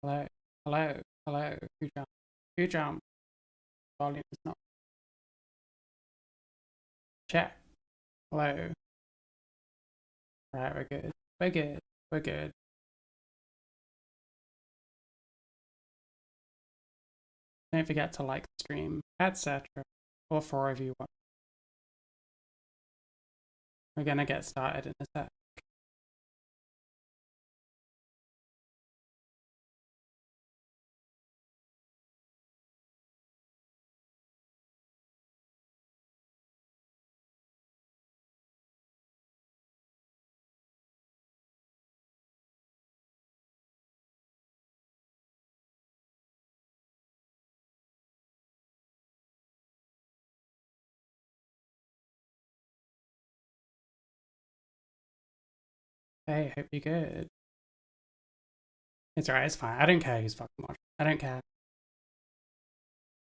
Hello, hello, hello. Who jumped? Who jumped? Volume is not. Check. Hello. Right, we're good. We're good. We're good. Don't forget to like the stream, etc. Or for review one. We're gonna get started in a sec. Hey, hope you're good. It's alright, it's fine. I don't care who's fucking watching. I don't care.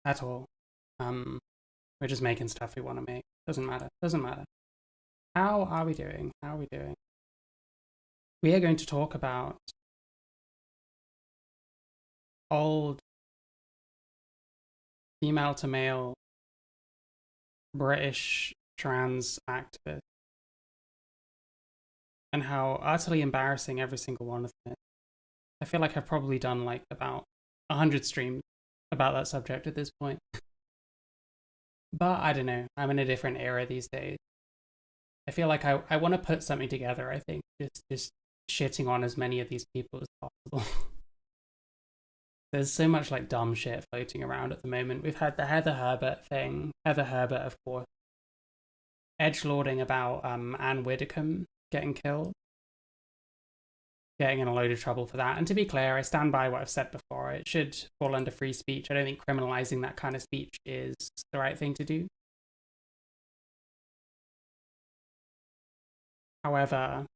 At all. We're just making stuff we want to make. Doesn't matter. Doesn't matter. How are we doing? How are we doing? We are going to talk about old female to male British trans activists and how utterly embarrassing every single one of them is. I feel like I've probably done like about 100 streams about that subject at this point. But I don't know, I'm in a different era these days. I feel like I want to put something together, I think, just shitting on as many of these people as possible. There's so much like dumb shit floating around at the moment. We've had the Heather Herbert thing. Heather Herbert, of course, edgelording about Anne Widdecombe getting killed, getting in a load of trouble for that. And to be clear, I stand by what I've said before. It should fall under free speech. I don't think criminalizing that kind of speech is the right thing to do. However,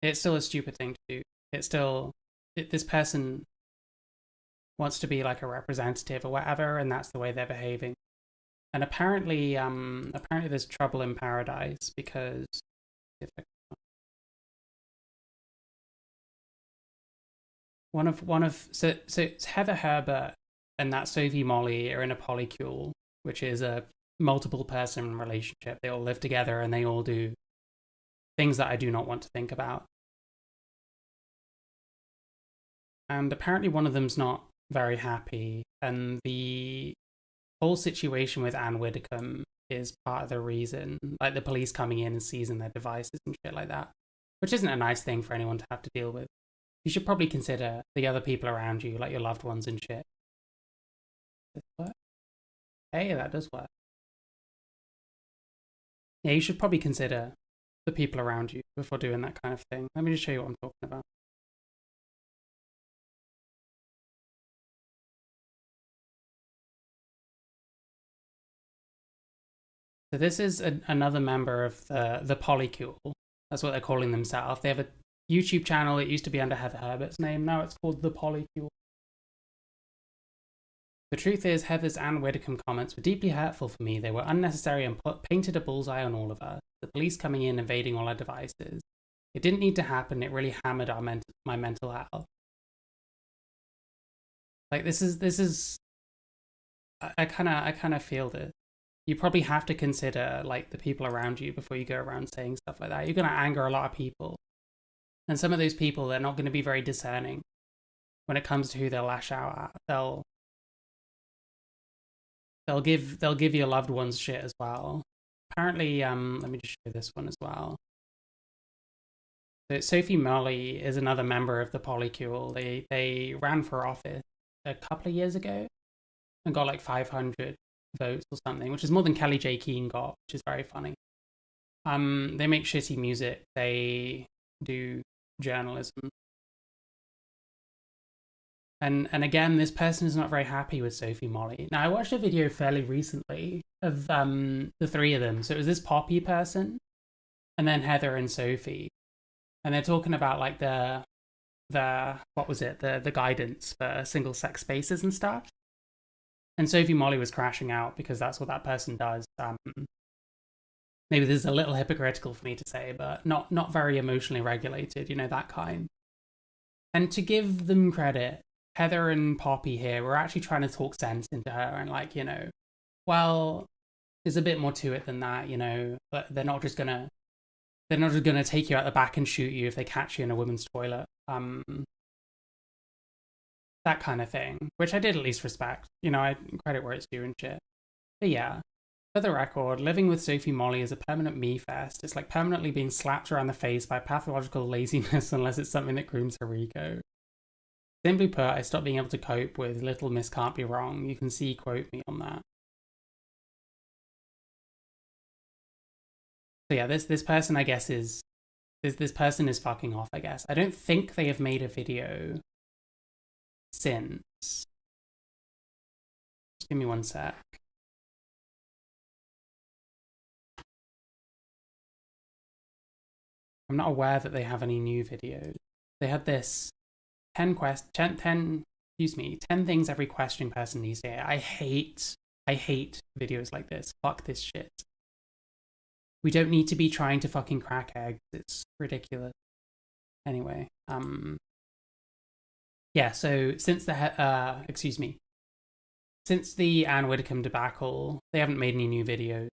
it's still a stupid thing to do. It's still, this person wants to be like a representative or whatever, and that's the way they're behaving. And apparently there's trouble in paradise because so it's Heather Herbert and that Sophie Molly are in a polycule, which is a multiple person relationship. They all live together and they all do things that I do not want to think about. And apparently one of them's not very happy, and the whole situation with Anne Widdecombe is part of the reason, like the police coming in and seizing their devices and shit like that, which isn't a nice thing for anyone to have to deal with. You should probably consider the other people around you, like your loved ones and shit. Does this work? Hey, that does work. Yeah, you should probably consider the people around you before doing that kind of thing. Let me just show you what I'm talking about. So this is another member of the Polycule. That's what they're calling themselves. They have a YouTube channel. It used to be under Heather Herbert's name. Now it's called the Polycule. The truth is, Heather's Anne Widdecombe comments were deeply hurtful for me. They were unnecessary and painted a bullseye on all of us. The police coming in, invading all our devices. It didn't need to happen. It really hammered my mental health. Like this is. I kind of feel this. You probably have to consider like the people around you before you go around saying stuff like that. You're going to anger a lot of people, and some of those people, they're not going to be very discerning when it comes to who they'll lash out at. They'll give your loved ones shit as well. Apparently, let me just show this one as well. So Sophie Molly is another member of the Polycule. They ran for office a couple of years ago and got like 500 votes or something, which is more than Kelly J. Keane got, which is very funny. They make shitty music. They do journalism. And again, this person is not very happy with Sophie Molly. Now, I watched a video fairly recently of the three of them. So it was this Poppy person, and then Heather and Sophie. And they're talking about like the what was it? The guidance for single sex spaces and stuff. And Sophie Molly was crashing out because that's what that person does. Maybe this is a little hypocritical for me to say, but not very emotionally regulated, you know, that kind. And to give them credit, Heather and Poppy here were actually trying to talk sense into her and like, you know, well, there's a bit more to it than that, you know, but they're not just gonna take you out the back and shoot you if they catch you in a women's toilet. That kind of thing, which I did at least respect. You know, I credit where it's due and shit. But yeah, for the record, living with Sophie Molly is a permanent me fest. It's like permanently being slapped around the face by pathological laziness unless it's something that grooms her ego. Simply put, I stopped being able to cope with Little Miss Can't Be Wrong. You can see quote me on that. So yeah, this person I guess is this person is fucking off, I guess. I don't think they have made a video since. Just give me one sec. I'm not aware that they have any new videos. They had this 10 things every questioning person needs to hear. I hate videos like this. Fuck this shit. We don't need to be trying to fucking crack eggs. It's ridiculous. Anyway, yeah, so since the since the Anne Widdecombe debacle, they haven't made any new videos.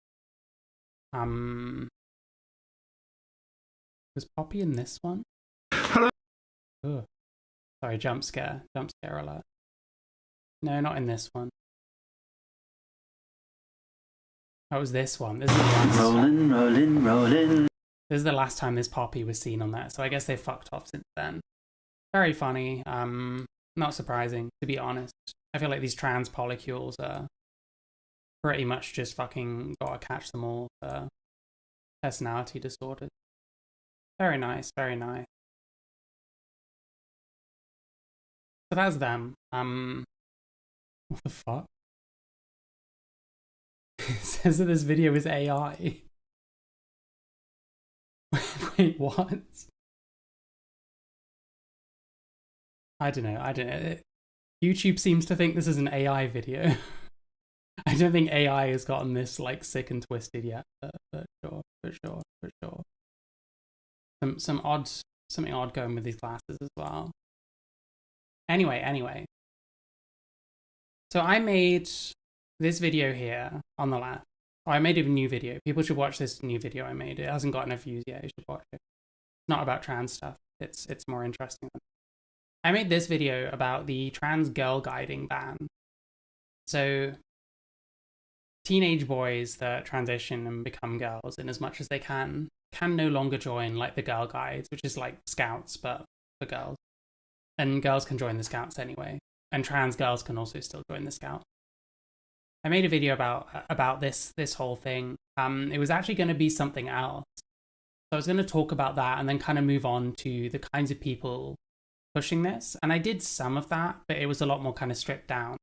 Was Poppy in this one? Hello. Oh, sorry, jump scare alert. No, not in this one. That was this one. This is the last rolling. This is the last time this Poppy was seen on that, so I guess they fucked off since then. Very funny. Not surprising, to be honest. I feel like these trans polycules are pretty much just fucking gotta catch them all for personality disorders. Very nice, very nice. So that's them. What the fuck? It says that this video is AI. Wait, what? I don't know. YouTube seems to think this is an AI video. I don't think AI has gotten this like sick and twisted yet, but sure. Something odd going with these glasses as well. Anyway. So I made this video here on the left. Oh, I made a new video. People should watch this new video I made. It hasn't got enough views yet. You should watch it. It's not about trans stuff. It's more interesting. I made this video about the trans girl guiding ban. So teenage boys that transition and become girls in as much as they can no longer join like the girl guides, which is like scouts but for girls. And girls can join the scouts anyway. And trans girls can also still join the scouts. I made a video about this whole thing. It was actually going to be something else. So I was going to talk about that and then kind of move on to the kinds of people pushing this. And I did some of that, but it was a lot more kind of stripped down.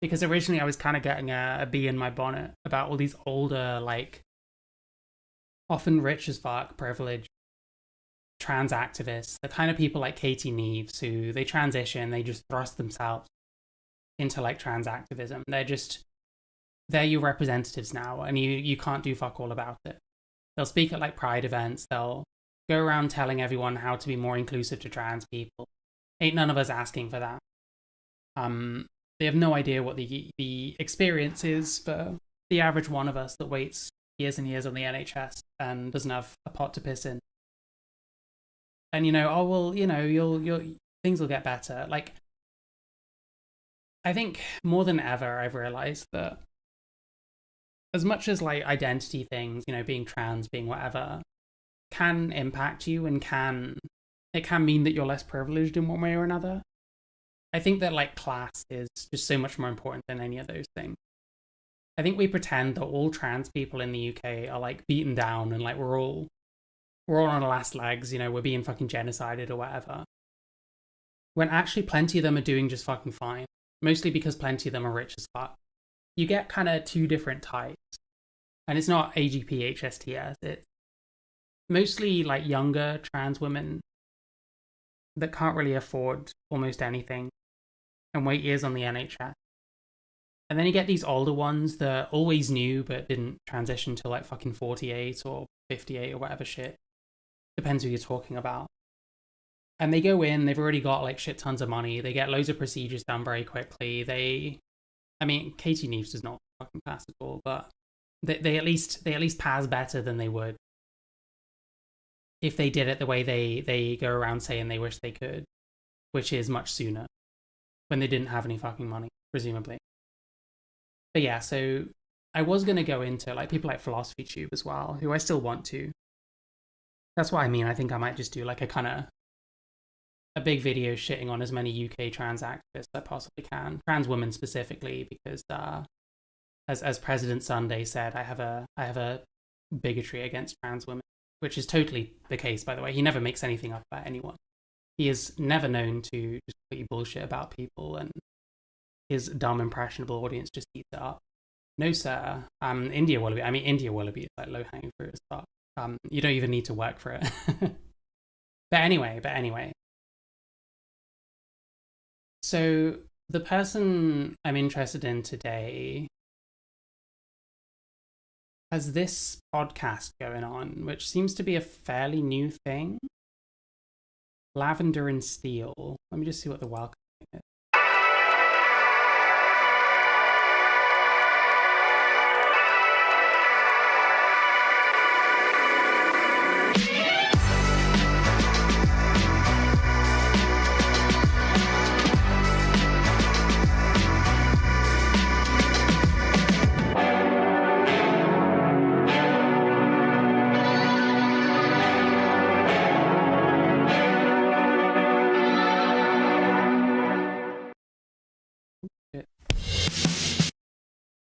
Because originally I was kind of getting a bee in my bonnet about all these older, like, often rich as fuck, privileged trans activists, the kind of people like Katie Neves, who they transition, they just thrust themselves into like trans activism. They're your representatives now, and you can't do fuck all about it. They'll speak at like pride events, they'll go around telling everyone how to be more inclusive to trans people. Ain't none of us asking for that. They have no idea what the experience is for the average one of us that waits years and years on the NHS and doesn't have a pot to piss in. And you'll things will get better. Like, I think more than ever I've realized that as much as like identity things, being trans, being whatever, can impact you and it can mean that you're less privileged in one way or another. I think that like class is just so much more important than any of those things. I think we pretend that all trans people in the UK are like beaten down and like we're all on our last legs, we're being fucking genocided or whatever. When actually plenty of them are doing just fucking fine. Mostly because plenty of them are rich as fuck. You get kind of two different types. And it's not AGP, HSTS. It's mostly like younger trans women that can't really afford almost anything and wait years on the NHS. And then you get these older ones that always knew but didn't transition till like fucking 48 or 58 or whatever shit. Depends who you're talking about. And they go in, they've already got like shit tons of money. They get loads of procedures done very quickly. I mean, Katie Neves does not fucking pass at all, but they at least pass better than they would if they did it the way they go around saying they wish they could, which is much sooner, when they didn't have any fucking money, presumably. But yeah, so I was going to go into like people like Philosophy Tube as well, who I still want to. That's what I mean. I think I might just do like a big video shitting on as many UK trans activists as I possibly can, trans women specifically, because as President Sunday said, I have a bigotry against trans women, which is totally the case, by the way. He never makes anything up about anyone. He is never known to just completely bullshit about people, and his dumb, impressionable audience just eats it up. No, sir. India Wallaby. I mean, India Wallaby is like low-hanging fruit as fuck. You don't even need to work for it. But anyway. So the person I'm interested in today has this podcast going on, which seems to be a fairly new thing. Lavender and Steel. Let me just see what the welcome is.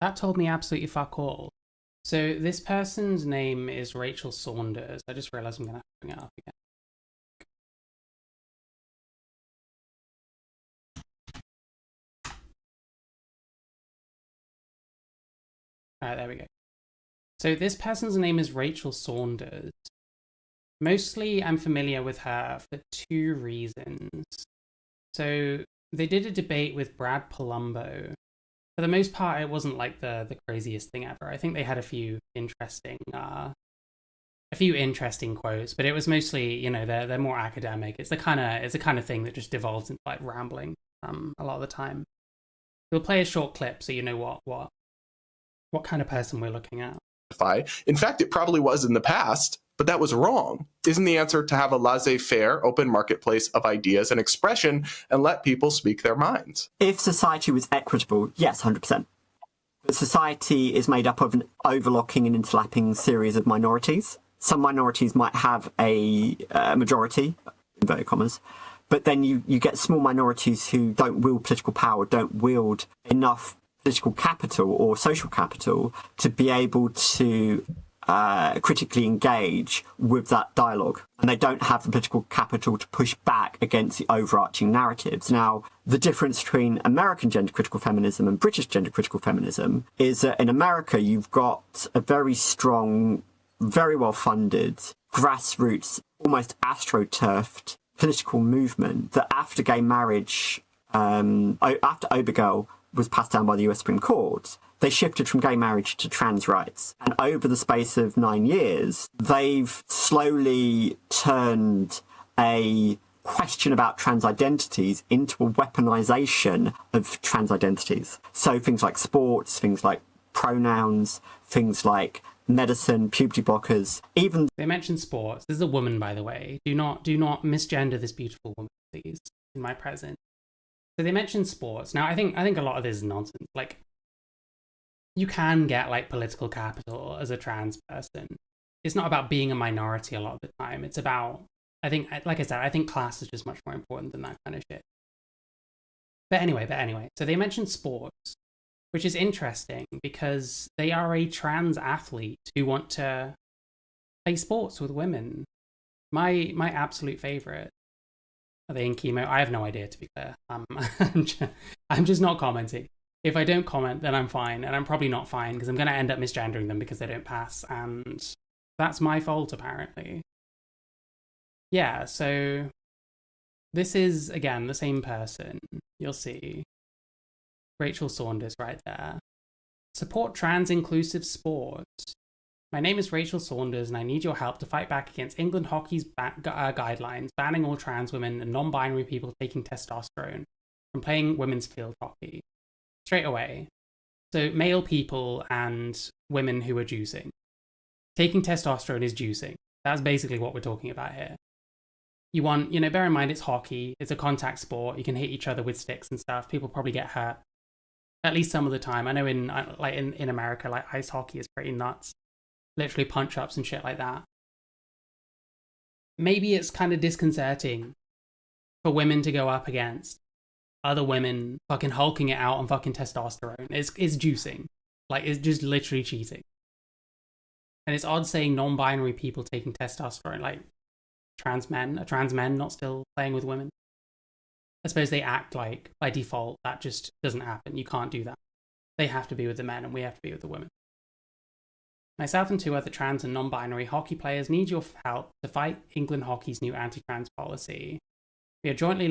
That told me absolutely fuck all. So this person's name is Rachel Saunders. I just realized I'm going to have to bring it up again. All right, there we go. So this person's name is Rachel Saunders. Mostly I'm familiar with her for two reasons. So they did a debate with Brad Palumbo. For the most part, it wasn't like the craziest thing ever. I think they had a few interesting quotes, but it was mostly, you know, they're more academic. It's the kind of thing that just devolves into like rambling a lot of the time. We'll play a short clip so you know what kind of person we're looking at. In fact, it probably was in the past, but that was wrong. Isn't the answer to have a laissez-faire, open marketplace of ideas and expression and let people speak their minds? If society was equitable, yes, 100%. But society is made up of an overlocking and interlapping series of minorities. Some minorities might have a majority, inverted commas, but then you get small minorities who don't wield political power, don't wield enough political capital or social capital to be able to critically engage with that dialogue. And they don't have the political capital to push back against the overarching narratives. Now, the difference between American gender critical feminism and British gender critical feminism is that in America, you've got a very strong, very well-funded, grassroots, almost astroturfed political movement that after gay marriage, after Obergefell was passed down by the US Supreme Court, they shifted from gay marriage to trans rights. And over the space of 9 years, they've slowly turned a question about trans identities into a weaponization of trans identities. So things like sports, things like pronouns, things like medicine, puberty blockers, even... They mentioned sports. This is a woman, by the way. Do not misgender this beautiful woman, please, in my presence. So they mentioned sports. Now, I think a lot of this is nonsense. Like, you can get, like, political capital as a trans person. It's not about being a minority a lot of the time. It's about, I think, like I said, I think class is just much more important than that kind of shit. But anyway. So they mentioned sports, which is interesting because they are a trans athlete who want to play sports with women. My absolute favorite. Are they in chemo? I have no idea, to be clear. I'm just not commenting. If I don't comment, then I'm fine. And I'm probably not fine because I'm going to end up misgendering them because they don't pass. And that's my fault, apparently. Yeah, so this is, again, the same person. You'll see. Rachel Saunders right there. Support trans inclusive sports. My name is Rachel Saunders, and I need your help to fight back against England hockey's guidelines banning all trans women and non-binary people taking testosterone from playing women's field hockey. Straight away. So male people and women who are juicing. Taking testosterone is juicing. That's basically what we're talking about here. You want, bear in mind it's hockey, it's a contact sport, you can hit each other with sticks and stuff, people probably get hurt. At least some of the time. I know in America, like ice hockey is pretty nuts. Literally punch-ups and shit like that. Maybe it's kind of disconcerting for women to go up against other women fucking hulking it out on fucking testosterone. It's juicing. Like, it's just literally cheating. And it's odd saying non-binary people taking testosterone, like trans men. Are trans men not still playing with women? I suppose they act like, by default, that just doesn't happen. You can't do that. They have to be with the men and we have to be with the women. Myself and 2 other trans and non-binary hockey players need your help to fight England hockey's new anti-trans policy. We are jointly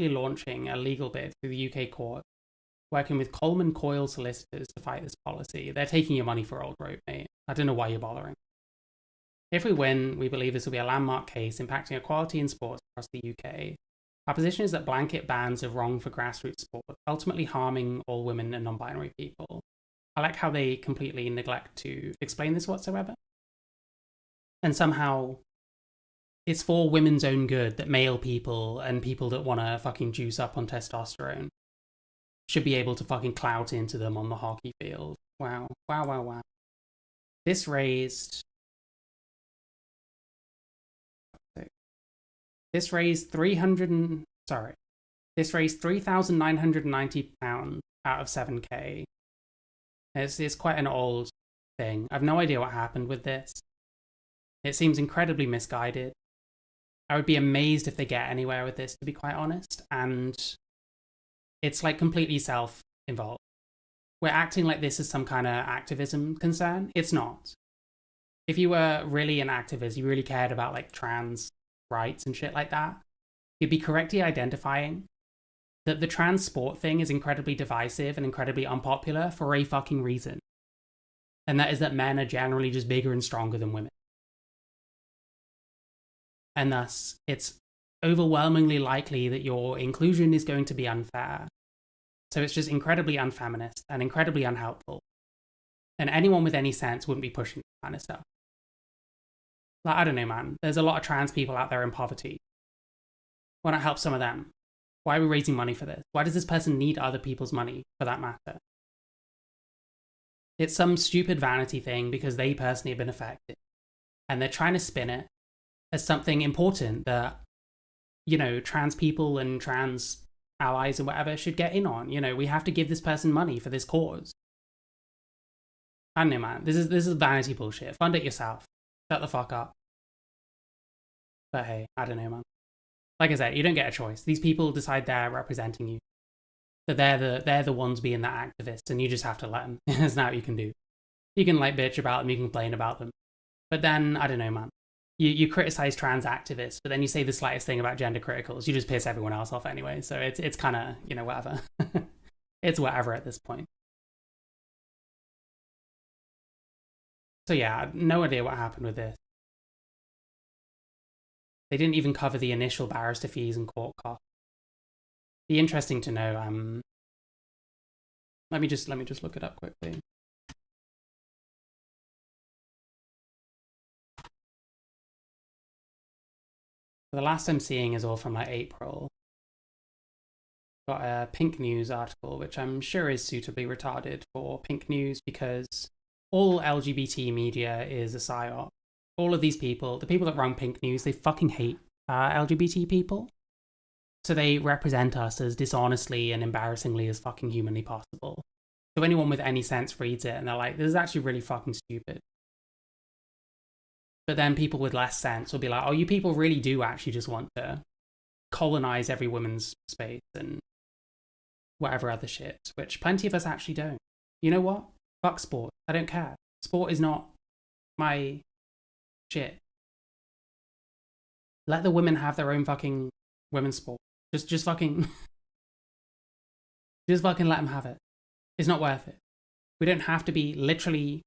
launching a legal bid through the UK court, working with Coleman Coyle solicitors to fight this policy. They're taking your money for old rope, mate. I don't know why you're bothering. If we win, we believe this will be a landmark case impacting equality in sports across the UK. Our position is that blanket bans are wrong for grassroots sport, ultimately harming all women and non-binary people. I like how they completely neglect to explain this whatsoever. And somehow it's for women's own good that male people and people that want to fucking juice up on testosterone should be able to fucking clout into them on the hockey field. Wow. Wow, wow, wow. This raised £3,990 out of 7k. It's quite an old thing. I've no idea what happened with this. It seems incredibly misguided. I would be amazed if they get anywhere with this, to be quite honest. And it's like completely self-involved. We're acting like this is some kind of activism concern. It's not. If you were really an activist, you really cared about like trans rights and shit like that, you'd be correctly identifying that the trans sport thing is incredibly divisive and incredibly unpopular for a fucking reason. And that is that men are generally just bigger and stronger than women. And thus, it's overwhelmingly likely that your inclusion is going to be unfair. So it's just incredibly unfeminist and incredibly unhelpful. And anyone with any sense wouldn't be pushing that kind of stuff. Like, I don't know, man. There's a lot of trans people out there in poverty. Why not help some of them? Why are we raising money for this? Why does this person need other people's money, for that matter? It's some stupid vanity thing because they personally have been affected. And they're trying to spin it as something important that, trans people and trans allies and whatever should get in on. We have to give this person money for this cause. I don't know, man. This is vanity bullshit. Fund it yourself. Shut the fuck up. But hey, I don't know, man. Like I said, you don't get a choice. These people decide they're representing you. That they're the ones being the activists, and you just have to let them. There's not what you can do. You can bitch about them, you can complain about them. But then, I don't know, man. You criticize trans activists, but then you say the slightest thing about gender criticals, you just piss everyone else off anyway. So it's kind of, whatever. It's whatever at this point. So yeah, no idea what happened with this. They didn't even cover the initial barrister fees and court costs. Be interesting to know. Let me just look it up quickly. The last I'm seeing is all from April. Got a Pink News article, which I'm sure is suitably retarded for Pink News because all LGBT media is a psyop. All of these people, the people that run Pink News, they fucking hate LGBT people. So they represent us as dishonestly and embarrassingly as fucking humanly possible. So anyone with any sense reads it and they're like, this is actually really fucking stupid. But then people with less sense will be like, oh, you people really do actually just want to colonize every woman's space and whatever other shit, which plenty of us actually don't. You know what? Fuck sport. I don't care. Sport is not my shit. Let the women have their own fucking women's sport. Just fucking... just fucking let them have it. It's not worth it. We don't have to be literally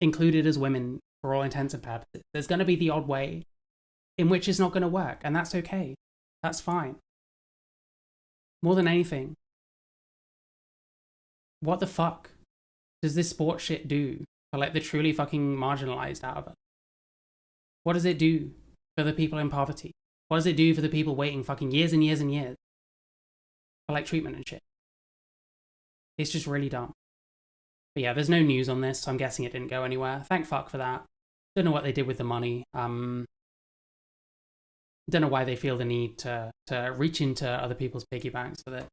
included as women for all intents and purposes. There's going to be the odd way in which it's not going to work, and that's okay. That's fine. More than anything, what the fuck does this sport shit do for like the truly fucking marginalized out of us? What does it do for the people in poverty? What does it do for the people waiting fucking years and years and years for like treatment and shit? It's just really dumb. But yeah, there's no news on this, so I'm guessing it didn't go anywhere. Thank fuck for that. Don't know what they did with the money. Don't know why they feel the need to reach into other people's piggy banks for this.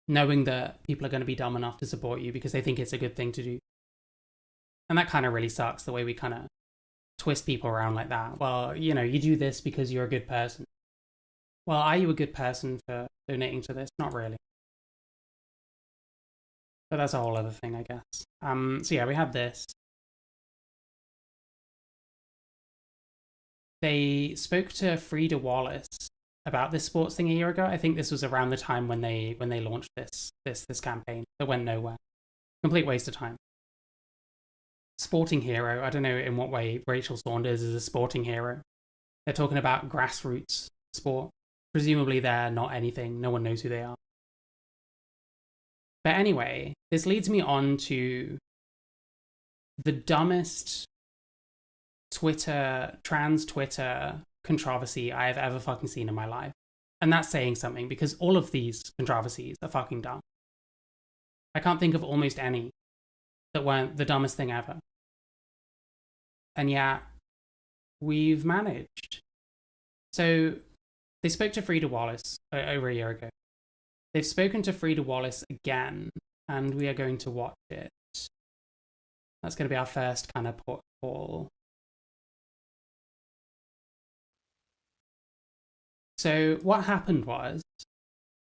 Knowing that people are going to be dumb enough to support you because they think it's a good thing to do. And that kind of really sucks, the way we kind of twist people around like that. Well, you know, you do this because you're a good person. Well, are you a good person for donating to this? Not really. But that's a whole other thing, I guess. So yeah, we have this. They spoke to Frida Wallace about this sports thing a year ago. I think this was around the time when they launched this campaign that went nowhere. Complete waste of time. Sporting hero. I don't know in what way Rachel Saunders is a sporting hero. They're talking about grassroots sport. Presumably they're not anything. No one knows who they are. But anyway, this leads me on to the dumbest trans Twitter controversy I have ever fucking seen in my life. And that's saying something, because all of these controversies are fucking dumb. I can't think of almost any that weren't the dumbest thing ever. And yet, we've managed. So, they spoke to Frida Wallace over a year ago. They've spoken to Frida Wallace again, and we are going to watch it. That's going to be our first kind of portfolio. So what happened was,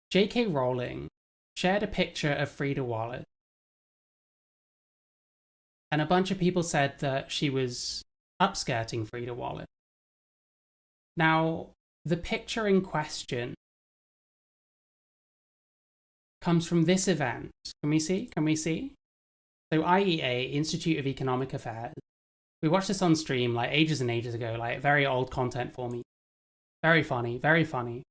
J.K. Rowling shared a picture of Frida Wallace, and a bunch of people said that she was upskirting Frida Wallace. Now, the picture in question comes from this event. Can we see? So IEA, Institute of Economic Affairs. We watched this on stream like ages and ages ago, like very old content for me. Very funny, very funny.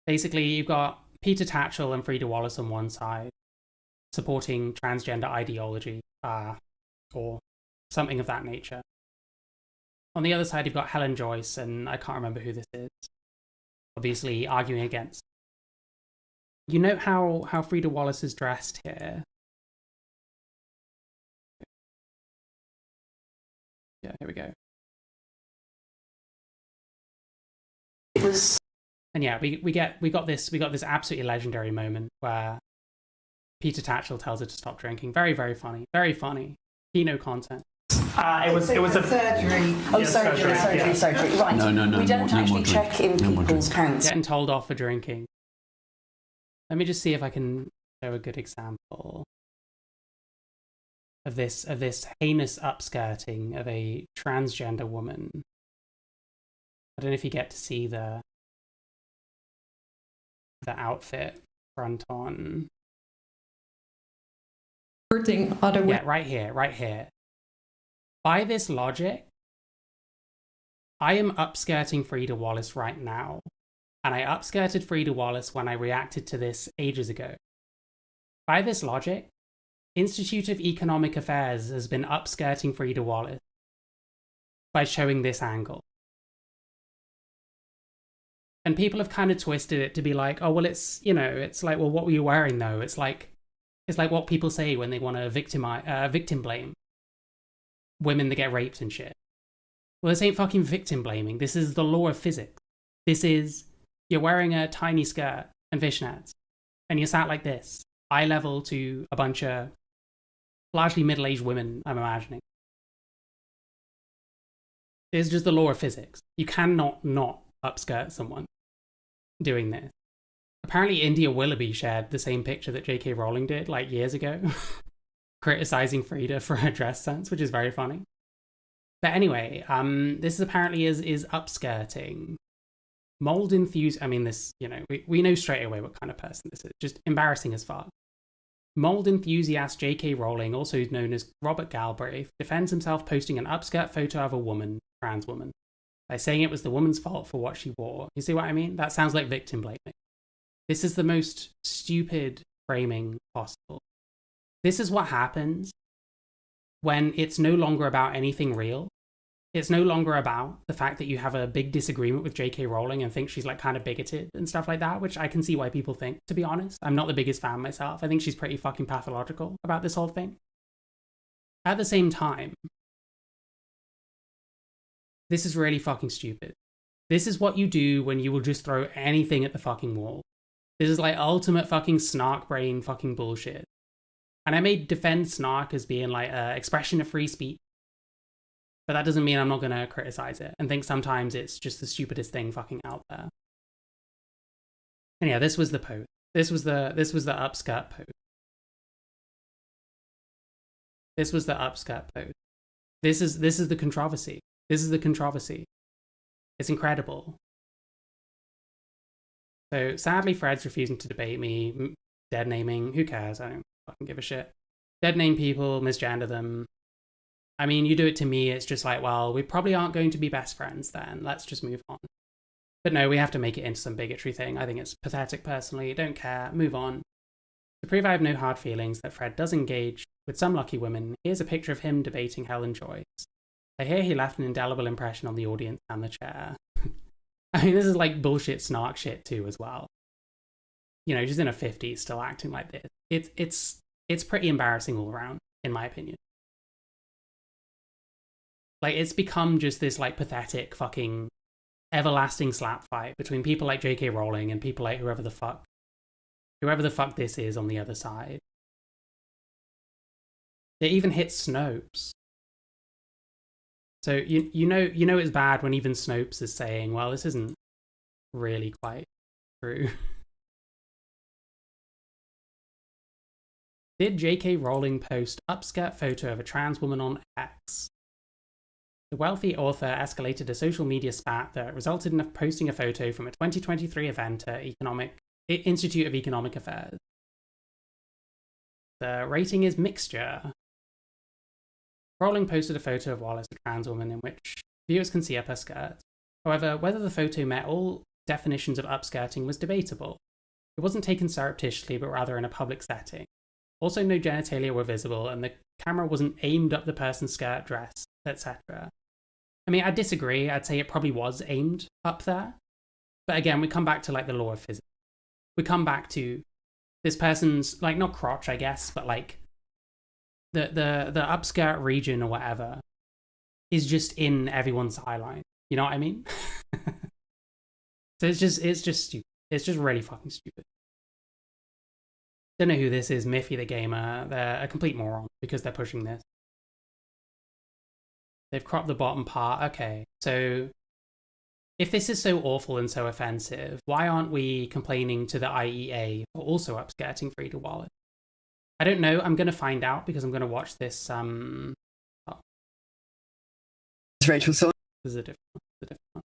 Basically, you've got Peter Tatchell and Frida Wallace on one side, supporting transgender ideology, or something of that nature. On the other side, you've got Helen Joyce, and I can't remember who this is, obviously arguing against. You note how Frida Wallace is dressed here. Yeah, here we go. And yeah, we got this absolutely legendary moment where Peter Tatchell tells her to stop drinking. Very, very funny. Very funny. Kino content. It was a surgery. Oh, yes, surgery. Right. No, we don't actually check in people's pants. Getting told off for drinking. Let me just see if I can show a good example of this heinous upskirting of a transgender woman. I don't know if you get to see the outfit front on. Hurting other women. Yeah, right here. By this logic, I am upskirting Frida Wallace right now. And I upskirted Frida Wallace when I reacted to this ages ago. By this logic, Institute of Economic Affairs has been upskirting Frida Wallace by showing this angle. And people have kind of twisted it to be like, oh, well, it's like, well, what were you wearing though? It's like what people say when they want to victim blame women that get raped and shit. Well, this ain't fucking victim blaming. This is the law of physics. This is, you're wearing a tiny skirt and fishnets, and you're sat like this, eye level to a bunch of largely middle-aged women, I'm imagining. It's just the law of physics. You cannot not upskirt someone doing this. Apparently India Willoughby shared the same picture that J.K. Rowling did like years ago, criticizing Frida for her dress sense, which is very funny. But anyway, this is apparently is upskirting. Mold enthusiast. I mean, this, we know straight away what kind of person this is. Just embarrassing as fuck. Mold enthusiast J.K. Rowling, also known as Robert Galbraith, defends himself posting an upskirt photo of a woman, trans woman, by saying it was the woman's fault for what she wore. You see what I mean? That sounds like victim blaming. This is the most stupid framing possible. This is what happens when it's no longer about anything real. It's no longer about the fact that you have a big disagreement with J.K. Rowling and think she's like kind of bigoted and stuff like that, which I can see why people think, to be honest. I'm not the biggest fan myself. I think she's pretty fucking pathological about this whole thing. At the same time, this is really fucking stupid. This is what you do when you will just throw anything at the fucking wall. This is like ultimate fucking snark brain fucking bullshit. And I may defend snark as being like an expression of free speech, but that doesn't mean I'm not going to criticize it and think sometimes it's just the stupidest thing fucking out there. And yeah, this was the post. This was the upskirt post. This was the upskirt post. This is the controversy. This is the controversy. It's incredible. So sadly, Fred's refusing to debate me. Dead naming, who cares? I don't fucking give a shit. Dead name people, misgender them. I mean, you do it to me, it's just like, well, we probably aren't going to be best friends then. Let's just move on. But no, we have to make it into some bigotry thing. I think it's pathetic personally. Don't care. Move on. To prove I have no hard feelings that Fred does engage with some lucky women, here's a picture of him debating Helen Joyce. I hear he left an indelible impression on the audience and the chair. I mean, this is like bullshit snark shit too as well. You know, she's in her 50s still acting like this. It's pretty embarrassing all around, in my opinion. Like, it's become just this, like, pathetic fucking everlasting slap fight between people like J.K. Rowling and people like whoever the fuck this is on the other side. It even hits Snopes. So, you know it's bad when even Snopes is saying, well, this isn't really quite true. Did J.K. Rowling post upskirt photo of a trans woman on X? The wealthy author escalated a social media spat that resulted in posting a photo from a 2023 event at Institute of Economic Affairs. The rating is mixture. Rowling posted a photo of Wallace, a trans woman, in which viewers can see up her skirt. However, whether the photo met all definitions of upskirting was debatable. It wasn't taken surreptitiously, but rather in a public setting. Also, no genitalia were visible, and the camera wasn't aimed up the person's skirt, dress, etc. I mean, I disagree. I'd say it probably was aimed up there. But again, we come back to, like, the law of physics. We come back to this person's, like, not crotch, I guess, but, like, the upskirt region or whatever is just in everyone's eye line. You know what I mean? So it's just stupid. It's just really fucking stupid. Don't know who this is, Miffy the Gamer. They're a complete moron because they're pushing this. They've cropped the bottom part. Okay, so if this is so awful and so offensive, why aren't we complaining to the IEA for also upskirting Frida Wallace? I don't know. I'm going to find out because I'm going to watch this. Rachel, so this is a different one.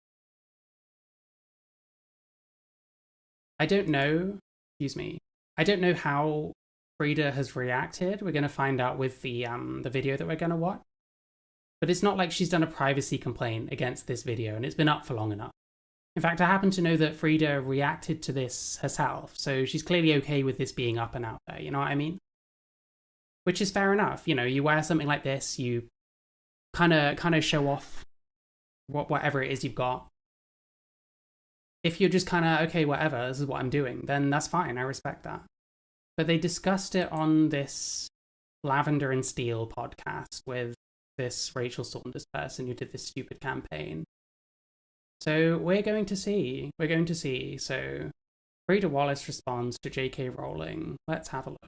I don't know. Excuse me. I don't know how Frida has reacted. We're going to find out with the video that we're going to watch. But it's not like she's done a privacy complaint against this video, and it's been up for long enough. In fact, I happen to know that Frida reacted to this herself, so she's clearly okay with this being up and out there, you know what I mean? Which is fair enough. You know, you wear something like this, you kind of show off whatever it is you've got. If you're just kind of, okay, whatever, this is what I'm doing, then that's fine, I respect that. But they discussed it on this Lavender and Steel podcast with this Rachel Saunders person who did this stupid campaign. So we're going to see. So Frida Wallace responds to J.K. Rowling. Let's have a look.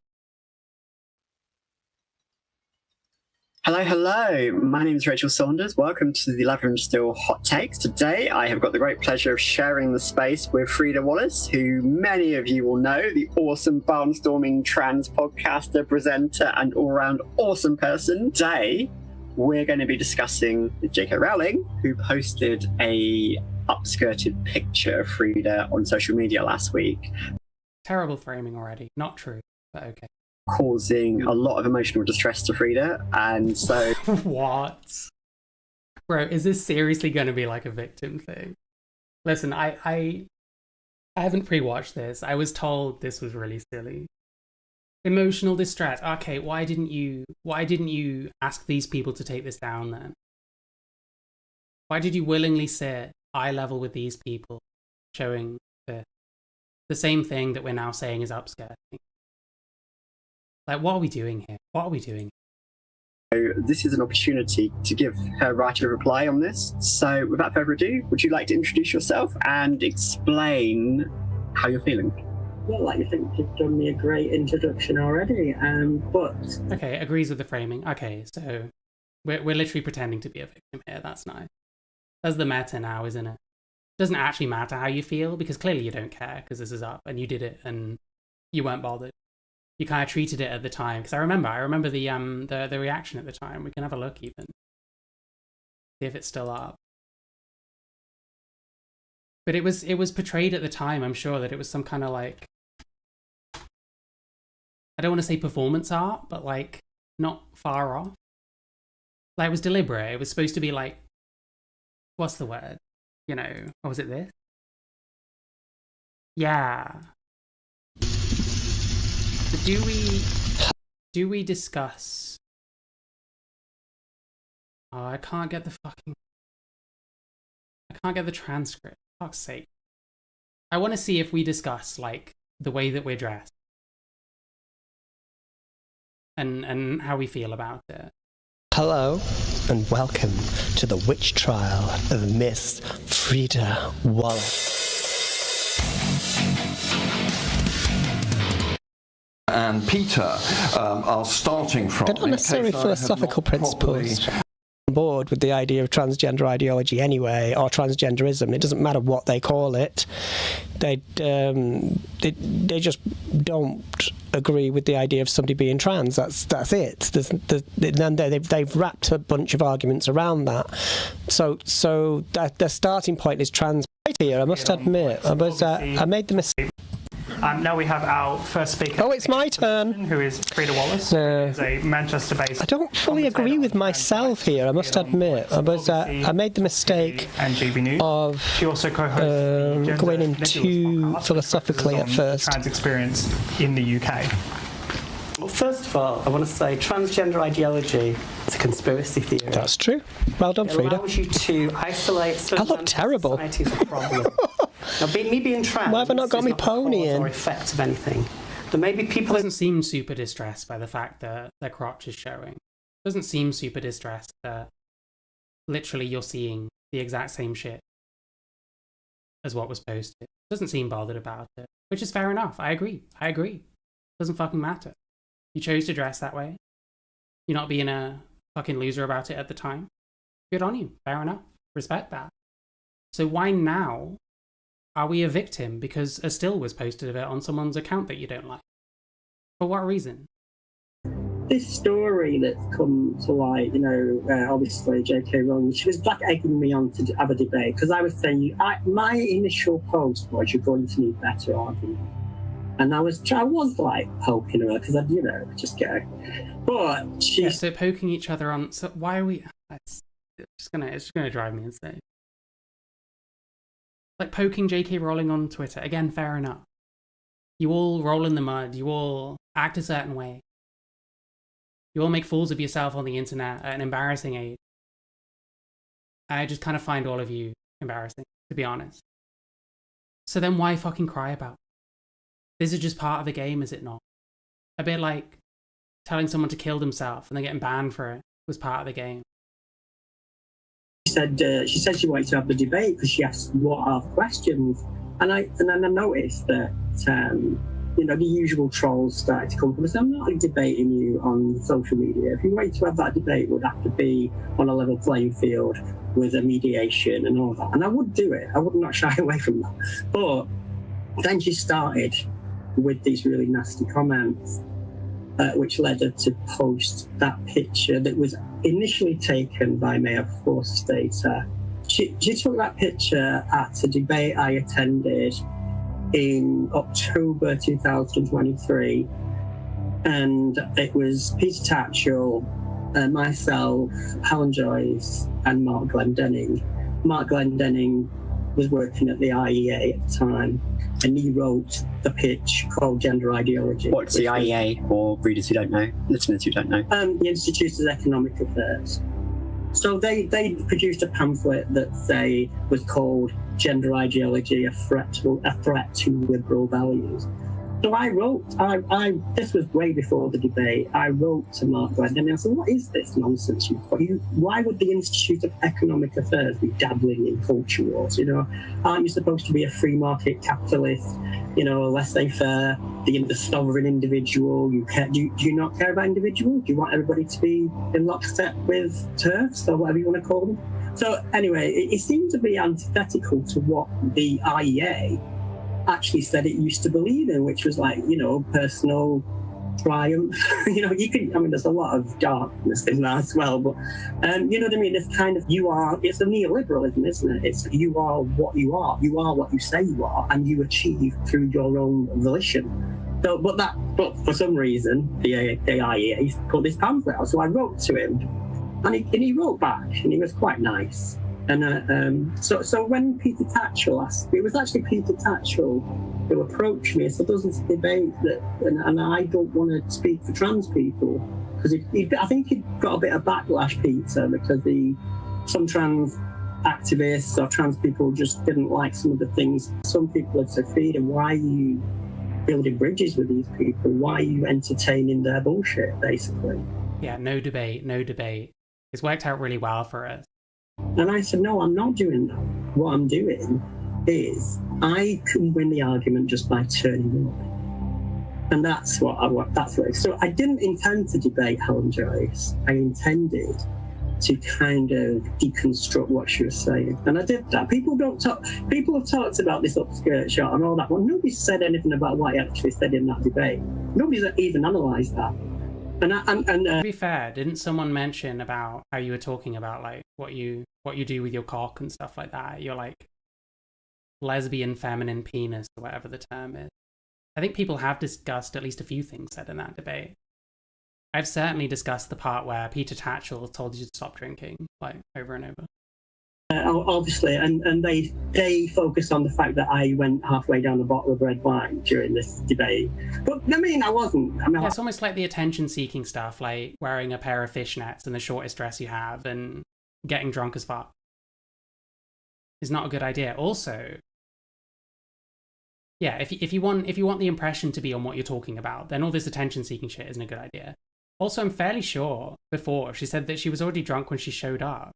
Hello. My name is Rachel Saunders. Welcome to the Lavender and Steel Hot Takes. Today, I have got the great pleasure of sharing the space with Frida Wallace, who many of you will know, the awesome barnstorming trans podcaster, presenter, and all-around awesome person. Today, we're going to be discussing J.K. Rowling, who posted a upskirted picture of Frida on social media last week. Terrible framing already. Not true, but okay. causing a lot of emotional distress to Frida, and so What? Bro, is this seriously going to be like a victim thing? Listen, I haven't pre-watched this. I was told this was really silly. Emotional distress. Okay, why didn't you ask these people to take this down then? Why did you willingly sit eye level with these people showing the same thing that we're now saying is upskirting? Like, what are we doing here? What are we doing? this is an opportunity to give her right of reply on this. So without further ado, would you like to introduce yourself and explain how you're feeling? Well, I think you've done me a great introduction already, but... Okay, agrees with the framing. Okay, so we're literally pretending to be a victim here. That's nice. That's the meta now, isn't it? Doesn't actually matter how you feel, because clearly you don't care, because this is up, and you did it, and you weren't bothered. You kind of treated it at the time, because I remember the reaction at the time. We can have a look even, see if it's still up. But it was portrayed at the time, I'm sure, that it was some kind of like, I don't want to say performance art, but like not far off. Like it was deliberate. It was supposed to be like, what's the word? You know, or was it this? Yeah. But do we discuss? Oh, I can't get the transcript. For fuck's sake. I want to see if we discuss like the way that we're dressed and how we feel about it. Hello and welcome to the witch trial of Miss Frida Wallace. And Peter are starting from... They're not necessarily philosophical principles. On board with the idea of transgender ideology anyway, or transgenderism. It doesn't matter what they call it. They just don't agree with the idea of somebody being trans. That's it. Then they've wrapped a bunch of arguments around that. So their starting point is trans. Right here, I must admit, I made the mistake. Now we have our first speaker. Oh, it's my turn. Who is Frida Wallace, who is a Manchester-based... I don't fully agree with myself here, I must admit. I made the mistake of she also co-hosts going in too philosophically at first. Trans experience in the UK. Well, first of all, I want to say transgender ideology is a conspiracy theory. That's true. Well done, Frida. It allows you to isolate... I look terrible. Society is a problem. Now, me being trans... Why have I not got my pony in? ...or effect of anything. There may be people... Doesn't seem super distressed by the fact that their crotch is showing. Doesn't seem super distressed that literally you're seeing the exact same shit as what was posted. Doesn't seem bothered about it, which is fair enough. I agree. Doesn't fucking matter. You chose to dress that way. You're not being a fucking loser about it at the time. Good on you. Fair enough. Respect that. So why now are we a victim because a still was posted of it on someone's account that you don't like? For what reason? This story that's come to light, obviously J.K. Rowling, she was like egging me on to have a debate because I was saying, my initial post was you're going to need better argument. And I was like poking her because I'd, just go. But she... Yeah, so poking each other on... So why are we... It's just gonna drive me insane. Like poking J.K. Rowling on Twitter. Again, fair enough. You all roll in the mud. You all act a certain way. You all make fools of yourself on the internet at an embarrassing age. I just kind of find all of you embarrassing, to be honest. So then why fucking cry about it? This is just part of the game, is it not? A bit like telling someone to kill themselves and then getting banned for it was part of the game. She said she wanted to have the debate because she asked what are questions, and then I noticed that the usual trolls started to come from us. I'm not debating you on social media. If you wait to have that debate, it would have to be on a level playing field with a mediation and all that, and I would do it. I would not shy away from that. But then she started with these really nasty comments, which led her to post that picture that was initially taken by Mayor Forstater. She took that picture at a debate I attended in October 2023 And it was Peter Tatchell, myself, Helen Joyce, and Mark Glendenning. Mark Glendenning was working at the IEA at the time, and he wrote the pitch called Gender Ideology. What's the IEA, for readers who don't know, listeners who don't know? The Institute of Economic Affairs. So they produced a pamphlet that was called Gender Ideology, a threat to liberal values. So I wrote, this was way before the debate, I wrote to Mark Glendenning and I said, what is this nonsense you've got? Why would the Institute of Economic Affairs be dabbling in culture wars? Aren't you supposed to be a free market capitalist, laissez-faire, the sovereign individual? Do you not care about individuals? Do you want everybody to be in lockstep with TERFs or whatever you want to call them? So anyway, it seemed to be antithetical to what the IEA actually said it used to believe in, which was personal triumph. There's a lot of darkness in that as well, but you know what I mean? It's kind of, it's a neoliberalism, isn't it? It's you are what you are what you say you are, and you achieve through your own volition. So, but for some reason, the IEA put this pamphlet out, so I wrote to him, and he wrote back, and he was quite nice. And so when Peter Tatchell asked, it was actually Peter Tatchell who approached me and said, there's this debate and I don't want to speak for trans people, because I think he'd got a bit of backlash, Peter, because some trans activists or trans people just didn't like some of the things. Some people had said, Frida, why are you building bridges with these people? Why are you entertaining their bullshit, basically? Yeah, no debate. It's worked out really well for us. And I said, no, I'm not doing that. What I'm doing is I can win the argument just by turning up. And that's what I want. So I didn't intend to debate Helen Joyce. I intended to kind of deconstruct what she was saying. And I did that. People have talked about this upskirt shot and all that. Well, nobody said anything about what he actually said in that debate. Nobody's even analysed that. To be fair, didn't someone mention about how you were talking about what you do with your cock and stuff like that? Your lesbian feminine penis or whatever the term is. I think people have discussed at least a few things said in that debate. I've certainly discussed the part where Peter Tatchell told you to stop drinking, over and over. Obviously, and they focus on the fact that I went halfway down a bottle of red wine during this debate. But I wasn't. It's almost like the attention-seeking stuff, like wearing a pair of fishnets and the shortest dress you have and getting drunk as fuck. Is not a good idea. Also, yeah, if you want the impression to be on what you're talking about, then all this attention-seeking shit isn't a good idea. Also, I'm fairly sure before she said that she was already drunk when she showed up.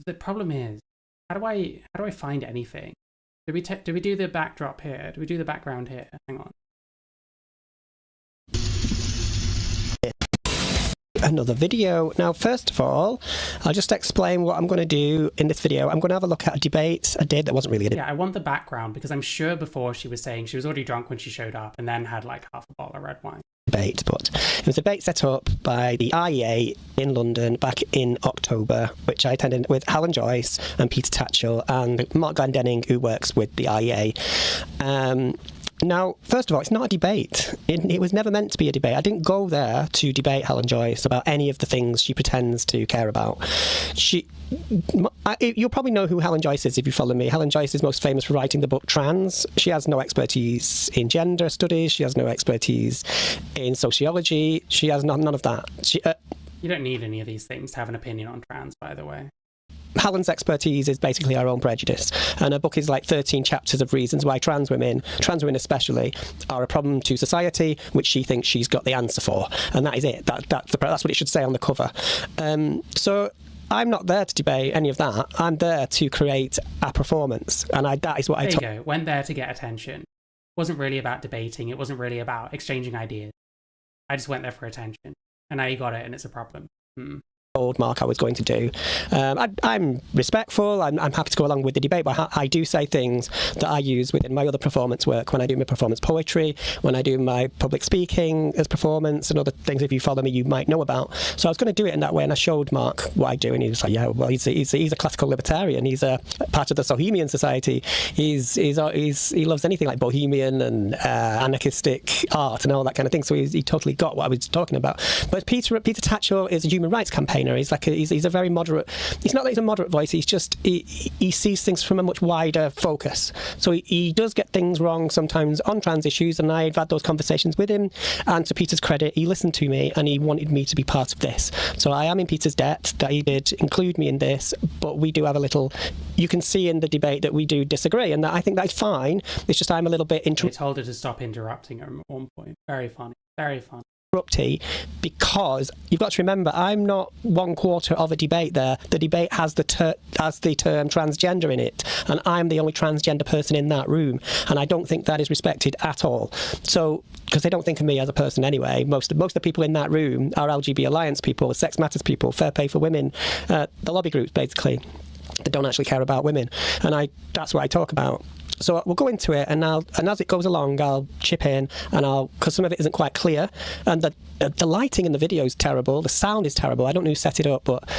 The problem is, how do I find anything? Do we do the backdrop here? Do we do the background here? Hang on. Another video. Now, first of all, I'll just explain what I'm going to do in this video. I'm going to have a look at a debate I did that wasn't really a debate. Yeah, I want the background because I'm sure before she was saying she was already drunk when she showed up and then had half a bottle of red wine. Debate, but it was a debate set up by the IEA in London back in October, which I attended with Helen Joyce and Peter Tatchell and Mark Glendenning, who works with the IEA. Now, first of all, it's not a debate. It was never meant to be a debate. I didn't go there to debate Helen Joyce about any of the things she pretends to care about. You'll probably know who Helen Joyce is if you follow me. Helen Joyce is most famous for writing the book Trans. She has no expertise in gender studies. She has no expertise in sociology. She has none of that. You don't need any of these things to have an opinion on trans, by the way. Helen's expertise is basically her own prejudice, and her book is 13 chapters of reasons why trans women especially, are a problem to society, which she thinks she's got the answer for, and that is it. That's what it should say on the cover. So I'm not there to debate any of that. I'm there to create a performance, and that is what There you go. Went there to get attention. It wasn't really about debating. It wasn't really about exchanging ideas. I just went there for attention, and now you got it, and it's a problem. told Mark I was going to do. I'm respectful, I'm happy to go along with the debate, but I do say things that I use within my other performance work, when I do my performance poetry, when I do my public speaking as performance and other things, if you follow me, you might know about. So I was going to do it in that way, and I showed Mark what I do, and he was like, yeah, well, he's a classical libertarian, he's a part of the Bohemian Society, he loves anything like bohemian and anarchistic art and all that kind of thing, so he totally got what I was talking about. But Peter Tatchell is a human rights campaigner. He's a very moderate. It's not that he's a moderate voice. He's just he sees things from a much wider focus. So he does get things wrong sometimes on trans issues, and I've had those conversations with him. And to Peter's credit, he listened to me and he wanted me to be part of this. So I am in Peter's debt that he did include me in this. But we do have a little. You can see in the debate that we do disagree, and that I think that's fine. It's just I'm a little bit. They told her to stop interrupting her at one point. Very funny. Very funny. Because you've got to remember, I'm not 1/4 of a debate there. The debate has the term transgender in it, and I'm the only transgender person in that room, and I don't think that is respected at all. So, because they don't think of me as a person anyway. Most of the people in that room are LGB Alliance people, Sex Matters people, Fair Pay for Women, the lobby groups basically, that don't actually care about women, and that's what I talk about. So we'll go into it, and as it goes along, I'll chip in, and because some of it isn't quite clear, and the lighting in the video is terrible, the sound is terrible. I don't know who set it up, but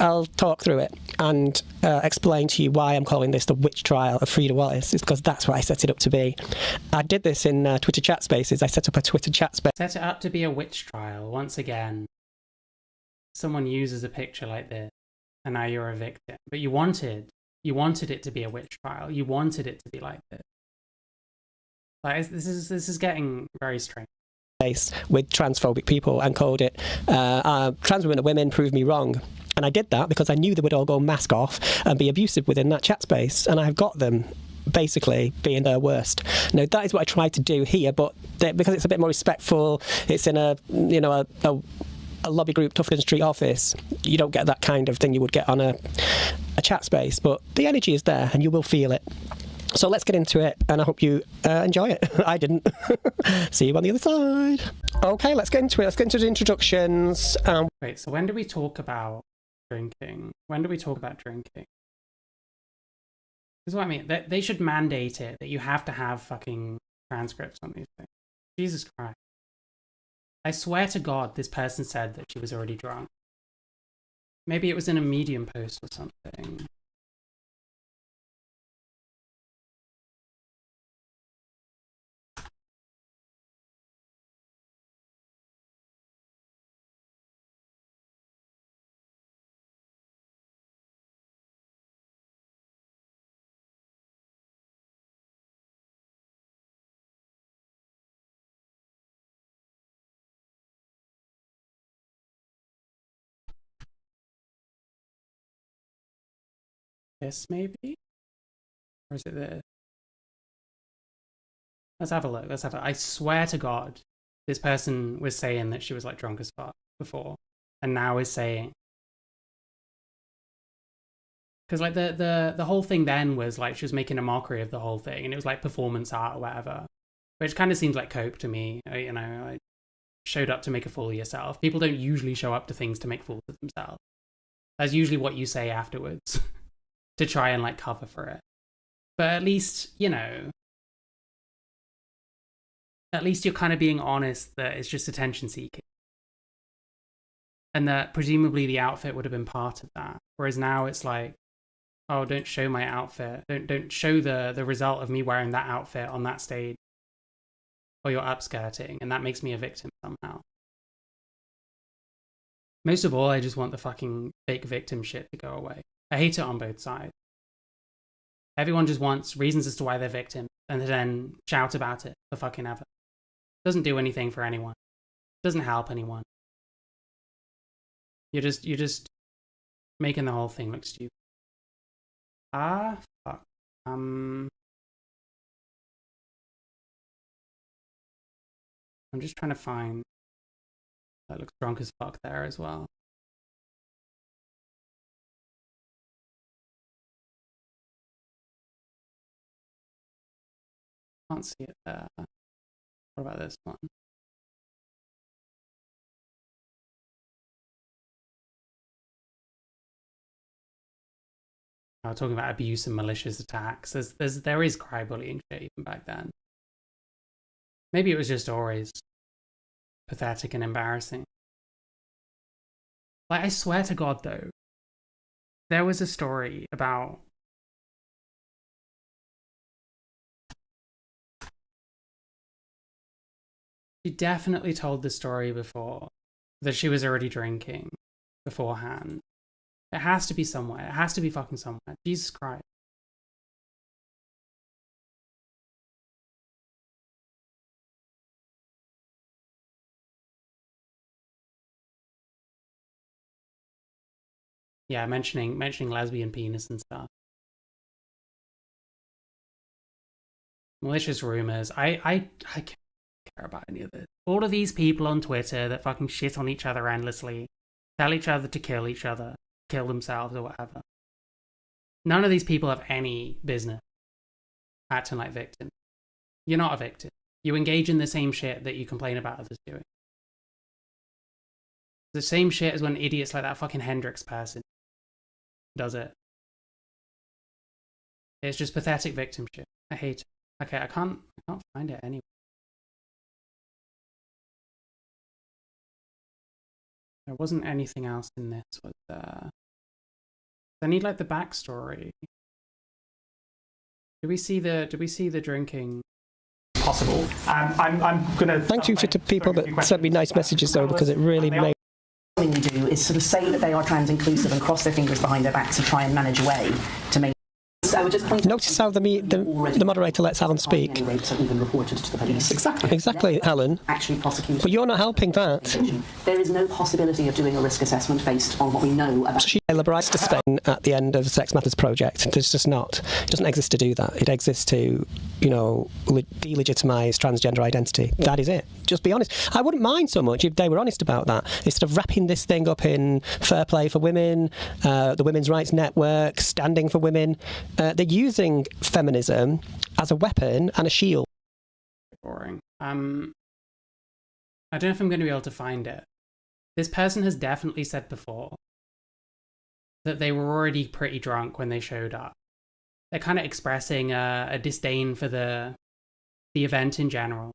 I'll talk through it and explain to you why I'm calling this the witch trial of Frida Wallace. It's because that's what I set it up to be. I did this in Twitter chat spaces. I set up a Twitter chat space. Set it up to be a witch trial. Once again, someone uses a picture like this, and now you're a victim. But you wanted it to be a witch trial. You wanted it to be like this. Like, this is getting very strange. With transphobic people and called it trans women are women, prove me wrong. And I did that because I knew they would all go mask off and be abusive within that chat space, and I've got them basically being their worst. Now that is what I tried to do here, but because it's a bit more respectful, it's in a lobby group Tufton Street office, you don't get that kind of thing you would get on a chat space, but the energy is there and you will feel it. So let's get into it, and I hope you enjoy it. I didn't. See you on the other side. Okay, let's get into it. Let's get into the introductions. Wait, so when do we talk about drinking? When do we talk about drinking? This is what I mean. They should mandate it, that you have to have fucking transcripts on these things. Jesus Christ. I swear to God, this person said that she was already drunk. Maybe it was in a Medium post or something. This maybe? Or is it this? Let's have a look. I swear to God, this person was saying that she was like drunk as fuck before, and now is saying, because like the whole thing then was like she was making a mockery of the whole thing, and it was like performance art or whatever, which kind of seems like coke to me. You know, like, showed up to make a fool of yourself. People don't usually show up to things to make fools of themselves. That's usually what you say afterwards to try and like cover for it. But at least, you know, at least you're kind of being honest that it's just attention seeking. And that presumably the outfit would have been part of that. Whereas now it's like, oh, don't show my outfit. Don't show the result of me wearing that outfit on that stage. Or you're upskirting, and that makes me a victim somehow. Most of all, I just want the fucking fake victim shit to go away. I hate it on both sides. Everyone just wants reasons as to why they're victims, and then shout about it for fucking ever. Doesn't do anything for anyone. Doesn't help anyone. You're just making the whole thing look stupid. Fuck. I'm just trying to find that looks drunk as fuck there as well. Can't see it there. What about this one? talking about abuse and malicious attacks. There is crybullying shit even back then. Maybe it was just always pathetic and embarrassing. Like, I swear to God, though, there was a story about she definitely told the story before that she was already drinking beforehand. It has to be somewhere. It has to be fucking somewhere. Jesus Christ. Yeah, mentioning lesbian penis and stuff. Malicious rumors. I can't care about any of this. All of these people on Twitter that fucking shit on each other endlessly, tell each other to kill each other, kill themselves or whatever. None of these people have any business acting like victims. You're not a victim. You engage in the same shit that you complain about others doing. The same shit as when idiots like that fucking Hendrix person does it. It's just pathetic victim shit. I hate it. Okay, I can't find it anywhere. There wasn't anything else in this, was there? I need like the backstory. Do we see the drinking? Possible. I'm gonna. Thank you to people that sent me nice messages though, because it really made. Thing you do is sort of say that they are trans inclusive and cross their fingers behind their backs and try and manage a way to make. So I would just point. Notice how the moderator lets Alan speak. Rapes are even reported to the police. Exactly, Alan. Actually prosecuted. But you're not helping that. There is no possibility of doing a risk assessment based on what we know about. She liberalised to Spain at the end of the Sex Matters project. There's just not. It doesn't exist to do that. It exists to, delegitimise transgender identity. That is it. Just be honest. I wouldn't mind so much if they were honest about that. Instead of wrapping this thing up in fair play for women, the Women's Rights Network, standing for women. They're using feminism as a weapon and a shield. Boring. I don't know if I'm going to be able to find it. This person has definitely said before that they were already pretty drunk when they showed up. They're kind of expressing a disdain for the event in general,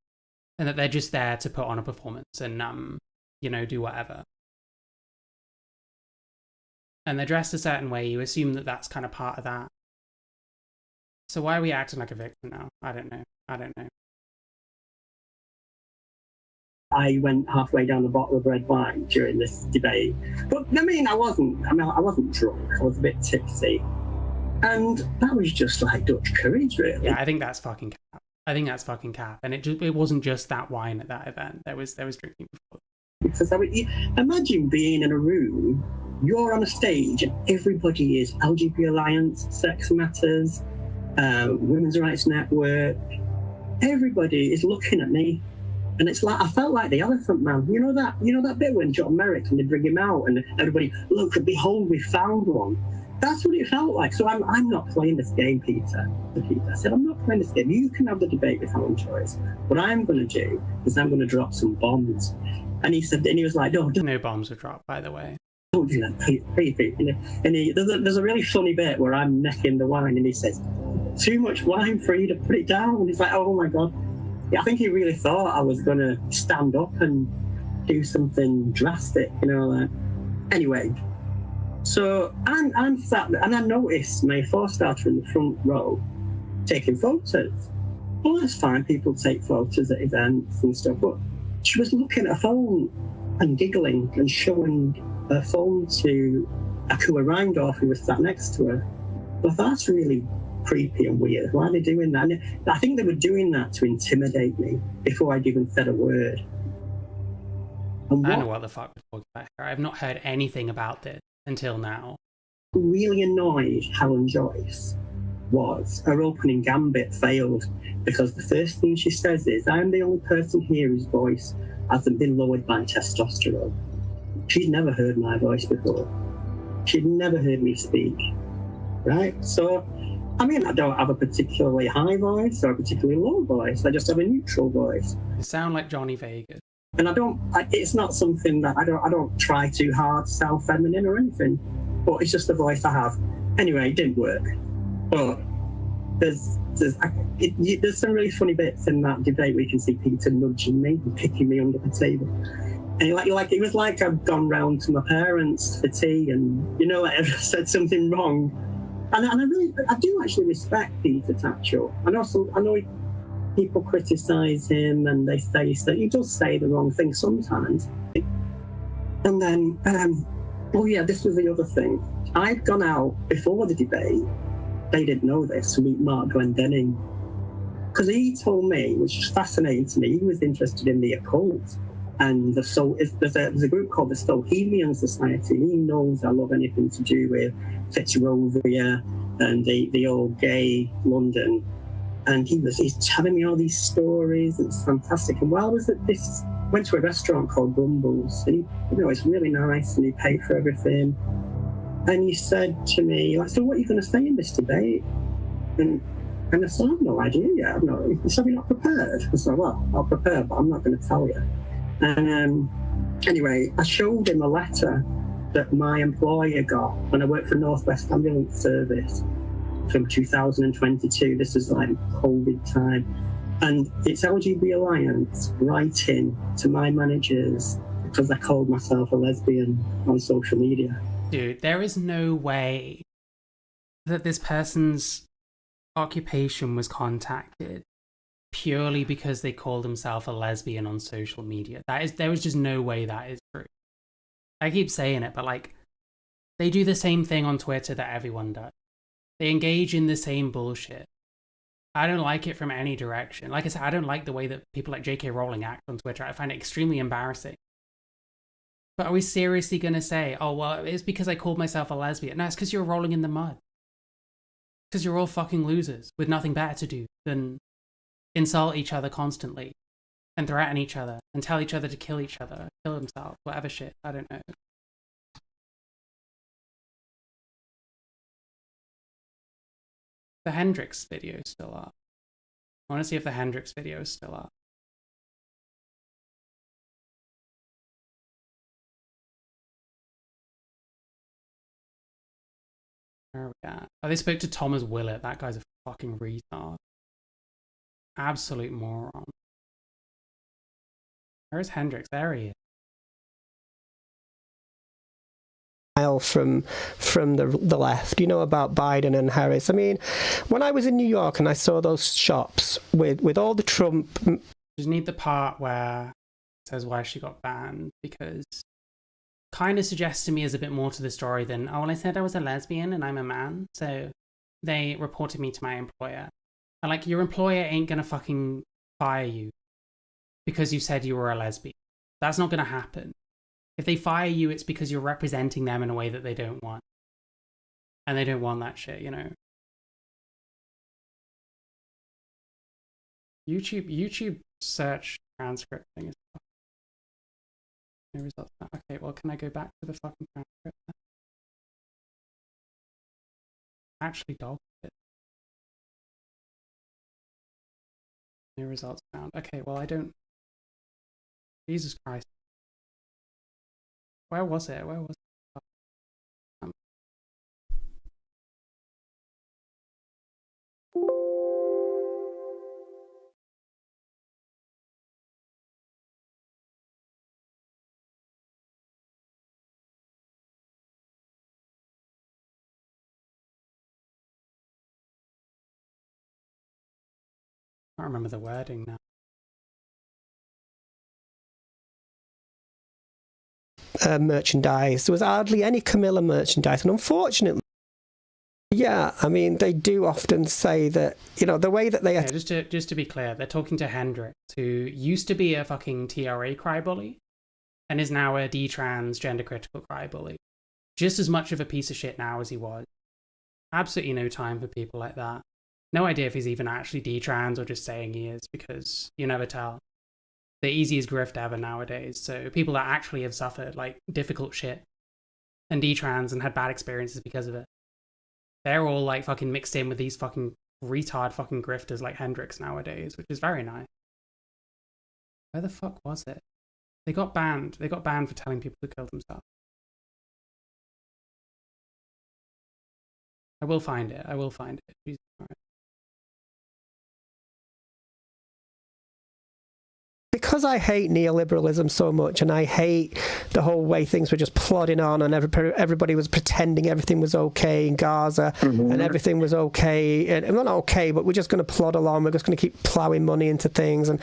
and that they're just there to put on a performance and do whatever. And they're dressed a certain way. You assume that that's kind of part of that. So why are we acting like a victim now? I don't know. I went halfway down a bottle of red wine during this debate. But I wasn't drunk. I was a bit tipsy. And that was just like Dutch courage, really. Yeah, I think that's fucking cap. And it wasn't just that wine at that event. There was drinking before. Because imagine being in a room, you're on a stage, and everybody is LGBT Alliance, Sex Matters, Women's Rights Network. Everybody is looking at me, and it's like I felt like the Elephant Man. You know that bit when John Merrick and they bring him out, and everybody, look, behold, we found one. That's what it felt like. So I'm not playing this game, Peter. I said, I'm not playing this game. You can have the debate with Alan Joyce. What I'm going to do is I'm going to drop some bombs. And he said, and he was like, no bombs were dropped, by the way. Don't do that, Pete. And there's a really funny bit where I'm necking the wine, and he says, too much wine for you to put it down. And he's like, oh my God. Yeah, I think he really thought I was going to stand up and do something drastic, Anyway, so I'm sat there, and I noticed my four-starter in the front row taking photos. Well, that's fine. People take photos at events and stuff, but she was looking at her phone and giggling and showing her phone to Akua Reindorf, who was sat next to her. Well, that's really creepy and weird. Why are they doing that? And I think they were doing that to intimidate me before I'd even said a word. I don't know what the fuck we're talking about here. I've not heard anything about this until now. Really annoyed Helen Joyce was her opening gambit failed because the first thing she says is, I'm the only person here whose voice hasn't been lowered by testosterone. She'd never heard my voice before. She'd never heard me speak, right? So, I don't have a particularly high voice or a particularly low voice. I just have a neutral voice. You sound like Johnny Vegas. And it's not something that I don't try too hard to sound feminine or anything, but it's just the voice I have. Anyway, it didn't work. But there's some really funny bits in that debate where you can see Peter nudging me and kicking me under the table. And it was like I've gone round to my parents for tea, and I've said something wrong. And I do actually respect Peter Tatchell. I know people criticise him and they say that he does say the wrong thing sometimes. And then, this was the other thing. I'd gone out before the debate. They didn't know this, to meet Mark Glendenning. Because he told me, which is fascinating to me, he was interested in the occult. And there's a group called the Stohelian Society. He knows I love anything to do with Fitzrovia and the old gay London. And he's telling me all these stories. It's fantastic. And while I was at went to a restaurant called Rumbles, and it's really nice, and he paid for everything. And he said to me, so what are you going to say in this debate? And I said, I have no idea yet. He said, you're not prepared. I said, well, I'll prepare, but I'm not going to tell you. And anyway, I showed him a letter that my employer got when I worked for Northwest Ambulance Service from 2022. This is like COVID time. And it's LGBT Alliance writing to my managers because I called myself a lesbian on social media. Dude, there is no way that this person's occupation was contacted purely because they called themselves a lesbian on social media. There is just no way that is true. I keep saying it, but they do the same thing on Twitter that everyone does. They engage in the same bullshit. I don't like it from any direction. Like I said, I don't like the way that people like J.K. Rowling act on Twitter. I find it extremely embarrassing. But are we seriously going to say, oh, well, it's because I called myself a lesbian? No, it's because you're rolling in the mud. Because you're all fucking losers with nothing better to do than insult each other constantly and threaten each other and tell each other to kill each other, kill themselves, whatever shit. I don't know. The Hendrix video is still up. I want to see if the Hendrix video is still up. Where are we at? Oh, they spoke to Thomas Willett. That guy's a fucking retard. Absolute moron. Where's Hendrix? There he is. From the left, about Biden and Harris. I mean, when I was in New York and I saw those shops with all the Trump... Just need the part where it says why she got banned, because kind of suggests to me as a bit more to the story than, oh, well, I said I was a lesbian and I'm a man, so they reported me to my employer. And your employer ain't gonna fucking fire you because you said you were a lesbian. That's not gonna happen. If they fire you, it's because you're representing them in a way that they don't want. And they don't want that shit, YouTube search transcript thing is fucking... No results. Okay, well, can I go back to the fucking transcript then? Actually dogged it. No results found. Okay, well, I don't... Jesus Christ. Where was it? Where was it? I can't remember the wording now. Merchandise. There was hardly any Camilla merchandise, and unfortunately, yeah, I mean, they do often say that, the way that they... Yeah, just to be clear, they're talking to Hendrix, who used to be a fucking TRA crybully, and is now a D-trans gender critical crybully. Just as much of a piece of shit now as he was. Absolutely no time for people like that. No idea if he's even actually D-trans or just saying he is, because you never tell. The easiest grift ever nowadays. So people that actually have suffered difficult shit and D-trans and had bad experiences because of it, they're all fucking mixed in with these fucking retard fucking grifters like Hendrix nowadays, which is very nice. Where the fuck was it? They got banned. They got banned for telling people to kill themselves. I will find it. Jesus Christ. Because I hate neoliberalism so much, and I hate the whole way things were just plodding on, and everybody was pretending everything was okay in Gaza, and everything was okay, and well, not okay, but we're just going to plod along. We're just going to keep ploughing money into things. And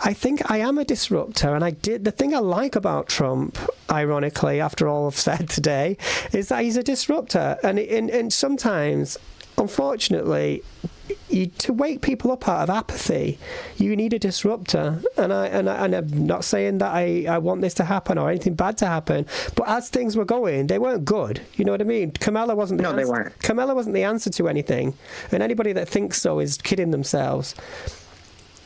I think I am a disruptor, and the thing I like about Trump, ironically, after all I've said today, is that he's a disruptor, and sometimes, unfortunately, to wake people up out of apathy, you need a disruptor. And I'm not saying that I want this to happen or anything bad to happen, but as things were going, they weren't good. You know what I mean? Kamala wasn't the answer. They weren't. Kamala wasn't the answer to anything, and anybody that thinks so is kidding themselves.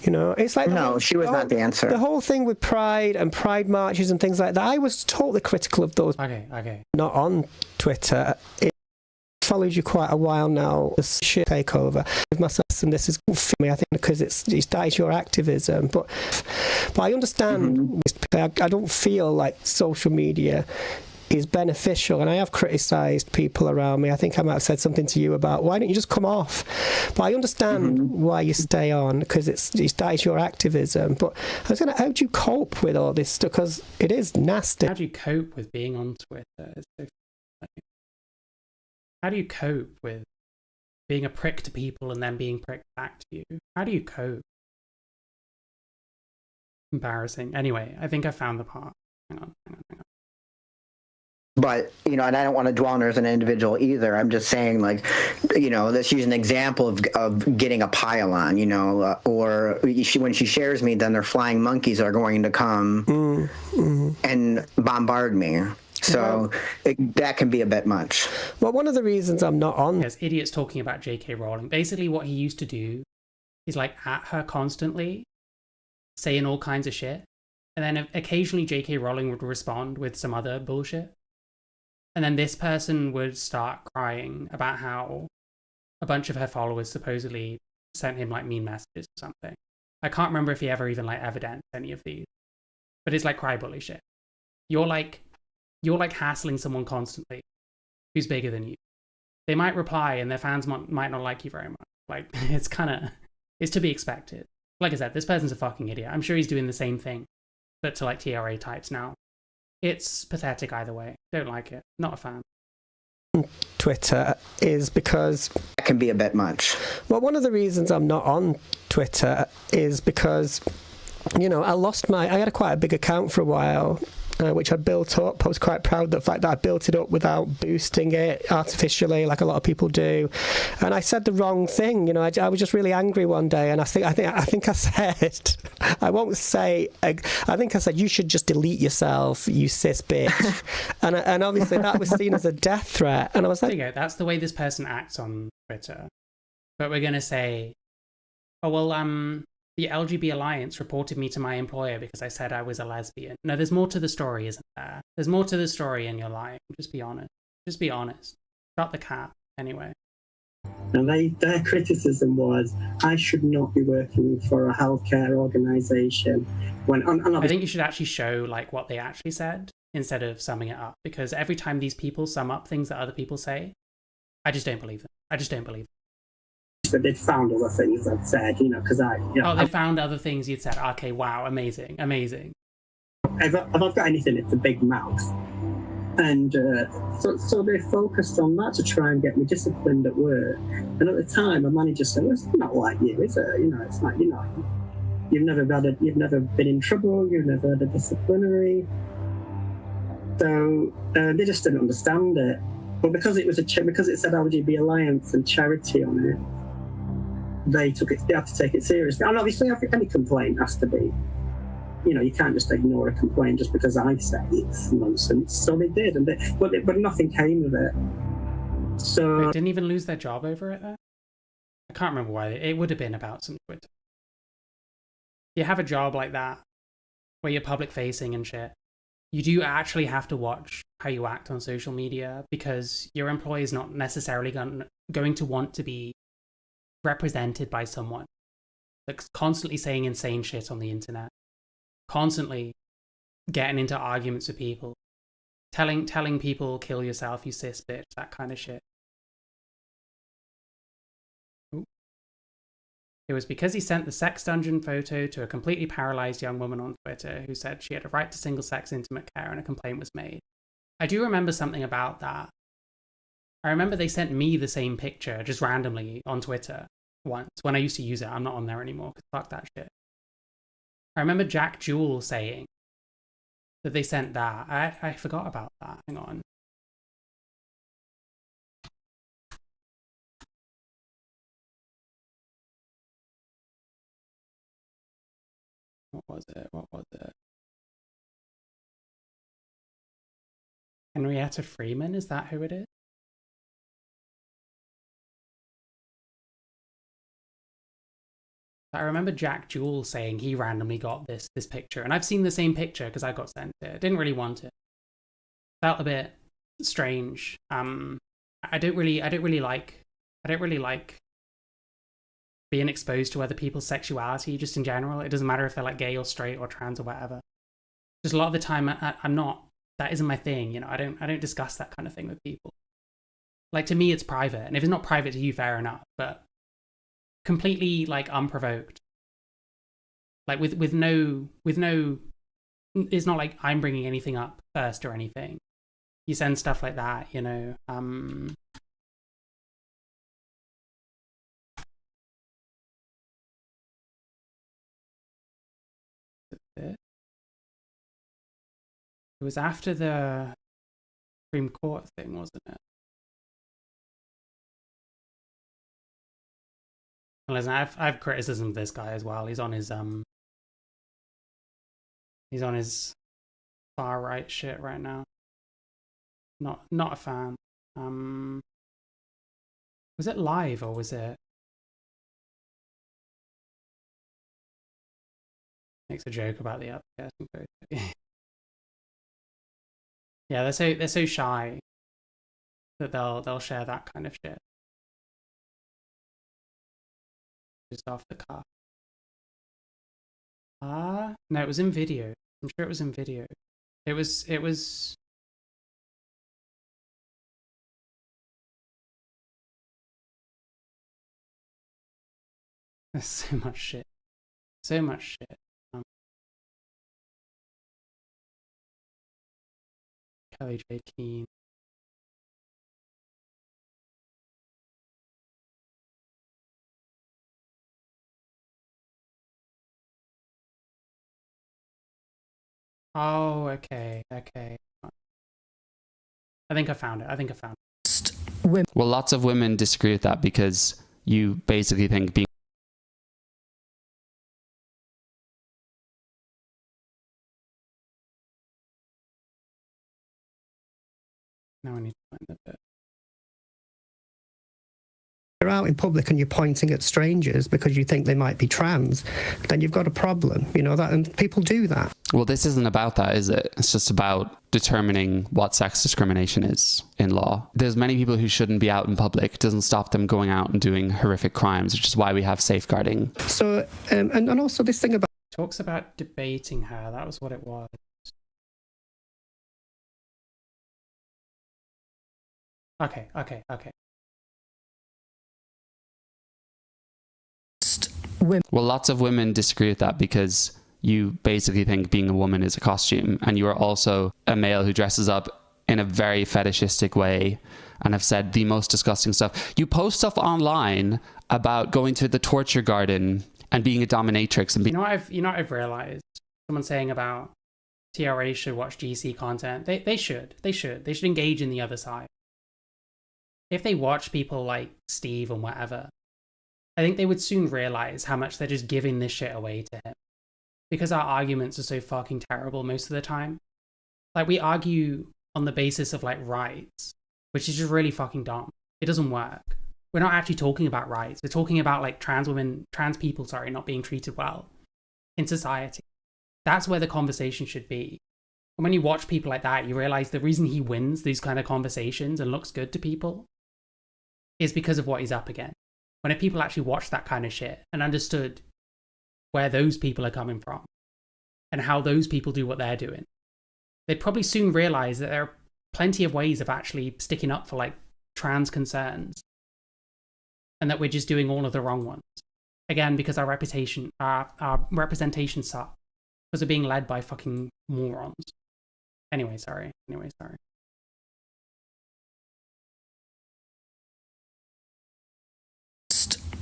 You know, it's like she was not the answer. The whole thing with Pride and Pride marches and things like that, I was totally critical of those. Okay. Not on Twitter. Followed you quite a while now. This shit takeover with myself, and this is good for me. I think because that is your activism. But I understand. I don't feel like social media is beneficial, and I have criticised people around me. I think I might have said something to you about why don't you just come off. But I understand why you stay on, because that is your activism. But I was gonna, how do you cope with all this stuff? Because it is nasty. How do you cope with being on Twitter? It's so How do you cope with being a prick to people and then being pricked back to you? How do you cope? Embarrassing. Anyway, I think I found the part. Hang on. But, and I don't want to dwell on her as an individual either. I'm just saying, like, let's use an example of getting a pile-on, or when she shares me, then their flying monkeys are going to come and bombard me. So that can be a bit much. Well, one of the reasons I'm not on... There's idiots talking about J.K. Rowling. Basically, what he used to do is, like, at her constantly, saying all kinds of shit. And then occasionally J.K. Rowling would respond with some other bullshit. And then this person would start crying about how a bunch of her followers supposedly sent him, like, mean messages or something. I can't remember if he ever even, like, evidenced any of these. But it's like cry bully shit. You're like hassling someone constantly who's bigger than you. They might reply and their fans might not like you very much. Like, it's to be expected. Like I said, this person's a fucking idiot. I'm sure he's doing the same thing, but to, like, TRA types now. It's pathetic either way. Don't like it. Not a fan. Twitter is because... That can be a bit much. Well, one of the reasons I'm not on Twitter is because, I had quite a big account for a while, which I'd built up. I was quite proud of the fact that I built it up without boosting it artificially, like a lot of people do. And I said the wrong thing. I was just really angry one day, and I think I said, I won't say. I think I said, you should just delete yourself, you cis bitch. and obviously that was seen as a death threat. And I was like, there you go. That's the way this person acts on Twitter. But we're gonna say, oh well, the LGB Alliance reported me to my employer because I said I was a lesbian. No, there's more to the story, isn't there? There's more to the story and you're lying. Just be honest. Just be honest. Shut the cat, anyway. And their criticism was, I should not be working for a healthcare organisation. I think you should actually show, like, what they actually said instead of summing it up. Because every time these people sum up things that other people say, I just don't believe them. I just don't believe them. But they'd found other things I'd said, because they found other things you'd said. Okay, wow, amazing. If I've got anything, it's a big mouth. And so they focused on that to try and get me disciplined at work. And at the time, my manager said, well, it's not like you, is it? It's like, you've never been in trouble, you've never had a disciplinary. So they just didn't understand it. But because it said LGB Alliance and charity on it, they had to take it seriously. And obviously, any complaint has to be, you can't just ignore a complaint just because I say it's nonsense. So they did, but nothing came of it. So they didn't even lose their job over it. There, I can't remember why. It would have been about some Twitter. You have a job like that, where you're public facing and shit. You do actually have to watch how you act on social media, because your employee is not necessarily going to want to be represented by someone that's constantly saying insane shit on the internet, constantly getting into arguments with people, telling people kill yourself, you cis bitch, that kind of shit. It was because he sent the sex dungeon photo to a completely paralyzed young woman on Twitter who said she had a right to single-sex intimate care and a complaint was made. I do remember something about that. I remember they sent me the same picture just randomly on Twitter once when I used to use it. I'm not on there anymore because fuck that shit. I remember Jack Jewell saying that they sent that. I forgot about that. Hang on. What was it? What was it? Henrietta Freeman? Is that who it is? I remember Jack Jewell saying he randomly got this picture, and I've seen the same picture because I got sent it. I didn't really want it. Felt a bit strange. I don't really like being exposed to other people's sexuality just in general. It doesn't matter if they're like gay or straight or trans or whatever. Just a lot of the time I'm not, that isn't my thing, you know. I don't discuss that kind of thing with people. Like, to me it's private, and if it's not private to you, fair enough, but completely like unprovoked, like with no, it's not like I'm bringing anything up first or anything. You send stuff like that, you know. It was after the Supreme Court thing, wasn't it? Listen, I have criticism of this guy as well. He's on his far right shit right now. Not a fan. Was it live or was it? Makes a joke about the application code. Yeah, they're so shy that they'll share that kind of shit just off the cuff. No, it was in video. I'm sure it was in video. It was there's so much shit. So much shit. Kelly J. Keane. Oh, okay. I think I found it. Well, lots of women disagree with that because you basically think being Now I need to find the bit. You're out in public and you're pointing at strangers because you think they might be trans, then you've got a problem, you know that, and people do that. Well, this isn't about that, is it? It's just about determining what sex discrimination is in law. There's many people who shouldn't be out in public. It doesn't stop them going out and doing horrific crimes, which is why we have safeguarding. So, and also this thing about... Talks about debating her. That was what it was. Okay. Well, lots of women disagree with that because you basically think being a woman is a costume, and you are also a male who dresses up in a very fetishistic way and have said the most disgusting stuff. You post stuff online about going to the torture garden and being a dominatrix and being... You know what I've realized? Someone saying about TRA should watch GC content. They should engage in the other side. If they watch people like Steve and whatever, I think they would soon realize how much they're just giving this shit away to him. Because our arguments are so fucking terrible most of the time. Like, we argue on the basis of, like, rights, which is just really fucking dumb. It doesn't work. We're not actually talking about rights. We're talking about, like, trans people, not being treated well in society. That's where the conversation should be. And when you watch people like that, you realize the reason he wins these kind of conversations and looks good to people is because of what he's up against. When if people actually watched that kind of shit and understood where those people are coming from and how those people do what they're doing, they'd probably soon realize that there are plenty of ways of actually sticking up for, like, trans concerns and that we're just doing all of the wrong ones. Again, because our representation sucks. Because we're being led by fucking morons. Anyway, sorry.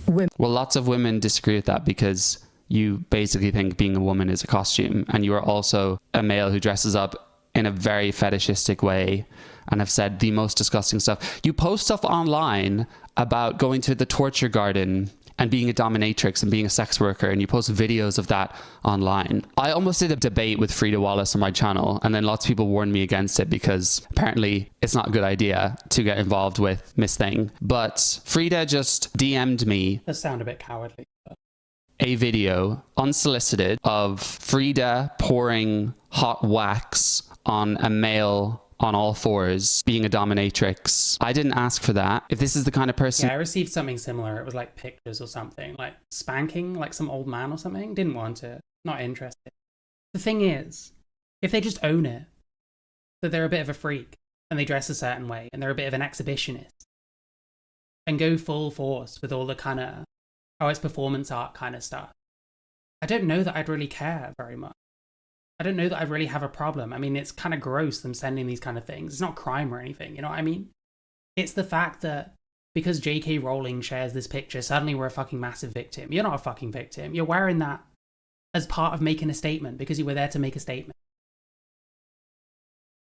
Well, lots of women disagree with that because you basically think being a woman is a costume, and you are also a male who dresses up in a very fetishistic way and have said the most disgusting stuff. You post stuff online about going to the torture garden and being a dominatrix and being a sex worker, and you post videos of that online. I almost did a debate with Frida Wallace on my channel, and then lots of people warned me against it because apparently it's not a good idea to get involved with Miss Thing. But Frida just DM'd me. That sound a bit cowardly. But... a video, unsolicited, of Frida pouring hot wax on a male on all fours, being a dominatrix. I didn't ask for that. If this is the kind of person... Yeah, I received something similar. It was like pictures or something, like spanking, like some old man or something. Didn't want it. Not interested. The thing is, if they just own it, that they're a bit of a freak, and they dress a certain way, and they're a bit of an exhibitionist, and go full force with all the kind of, oh, it's performance art kind of stuff, I don't know that I'd really care very much. I don't know that I really have a problem. I mean, it's kind of gross them sending these kind of things. It's not crime or anything, you know what I mean? It's the fact that because J.K. Rowling shares this picture, suddenly we're a fucking massive victim. You're not a fucking victim. You're wearing that as part of making a statement because you were there to make a statement.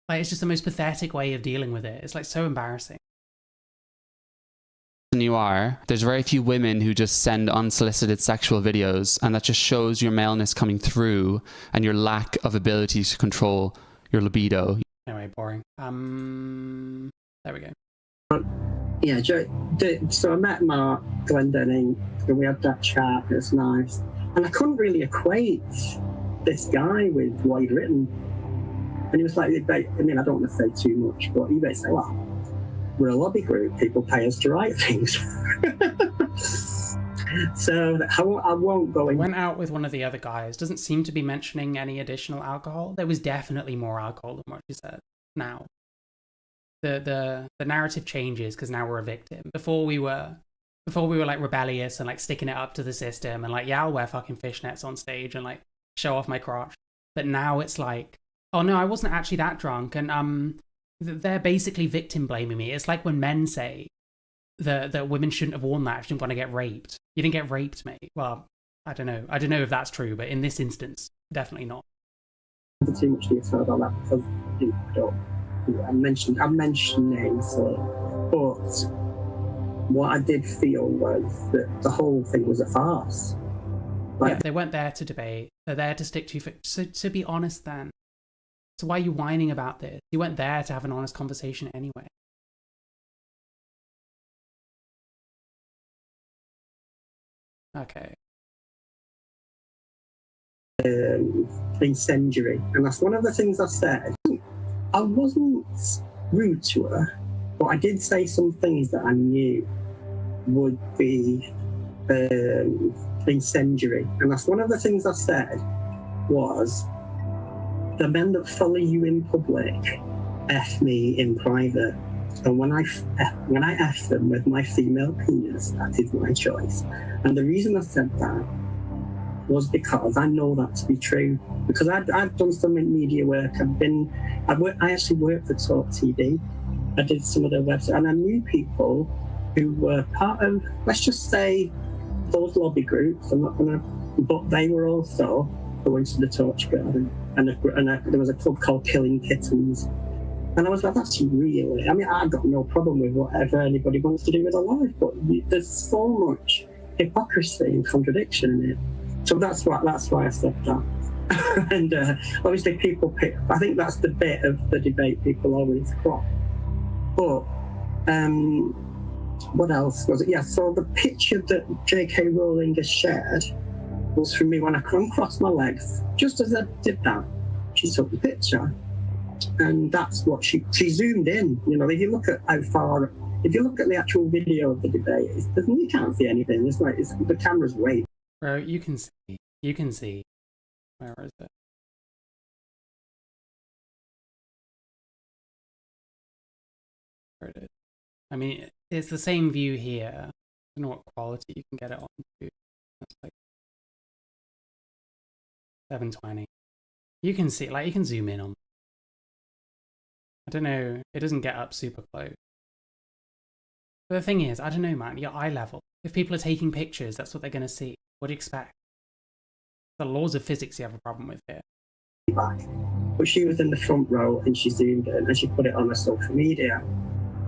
Like, it's just the most pathetic way of dealing with it. It's like so embarrassing. You are, there's very few women who just send unsolicited sexual videos, and that just shows your maleness coming through and your lack of ability to control your libido. Anyway, boring. There we go. Yeah, so I met Mark Glendenning and we had that chat. It was nice, and I couldn't really equate this guy with what he'd written. And he was like, I mean, I don't want to say too much, but he basically said, well, we're a lobby group. People pay us to write things. So I won't go in. Went out with one of the other guys. Doesn't seem to be mentioning any additional alcohol. There was definitely more alcohol than what she said. Now, the narrative changes because now we're a victim. Before we were like rebellious and like sticking it up to the system and like, yeah, I'll wear fucking fishnets on stage and like show off my crotch. But now it's like, oh no, I wasn't actually that drunk, and they're basically victim blaming me. It's like when men say that women shouldn't have worn that if you didn't want to get raped. You didn't get raped, mate. Well, I don't know. I don't know if that's true, but in this instance, definitely not. Too much detail about that because I mentioned names, but what I did feel was that the whole thing was a farce. Like, yeah, they weren't there to debate. They're there to stick to. So to be honest, then. So why are you whining about this? You weren't there to have an honest conversation anyway. Okay. Incendiary, and that's one of the things I said. I wasn't rude to her, but I did say some things that I knew would be incendiary, and that's one of the things I said was the men that follow you in public F me in private, and when I F them with my female penis, that is my choice. And the reason I said that was because I know that to be true, because I've done some media work. I actually worked for Talk TV. I did some of their websites, and I knew people who were part of, let's just say, those lobby groups. I'm not gonna, but they were also going to the Torch Garden, and there was a club called Killing Kittens. And I was like, that's really, I mean, I've got no problem with whatever anybody wants to do with their life, but there's so much hypocrisy and contradiction in it. So that's why I said that. And obviously people pick, I think that's the bit of the debate people always crop. But what else was it? Yeah, so the picture that J.K. Rowling has shared was from me when I crossed my legs. Just as I did that, she took the picture. And that's what she zoomed in. You know, if you look at the actual video of the debate, you can't see anything. It's like the camera's way. Bro, you can see. Where is it? There it is. I mean, it's the same view here. I don't know what quality you can get it on to. 720. You can see, like, you can zoom in on. I don't know, it doesn't get up super close. But the thing is, I don't know, man, your eye level. If people are taking pictures, that's what they're going to see. What do you expect? The laws of physics you have a problem with here. But she was in the front row and she zoomed in and she put it on her social media,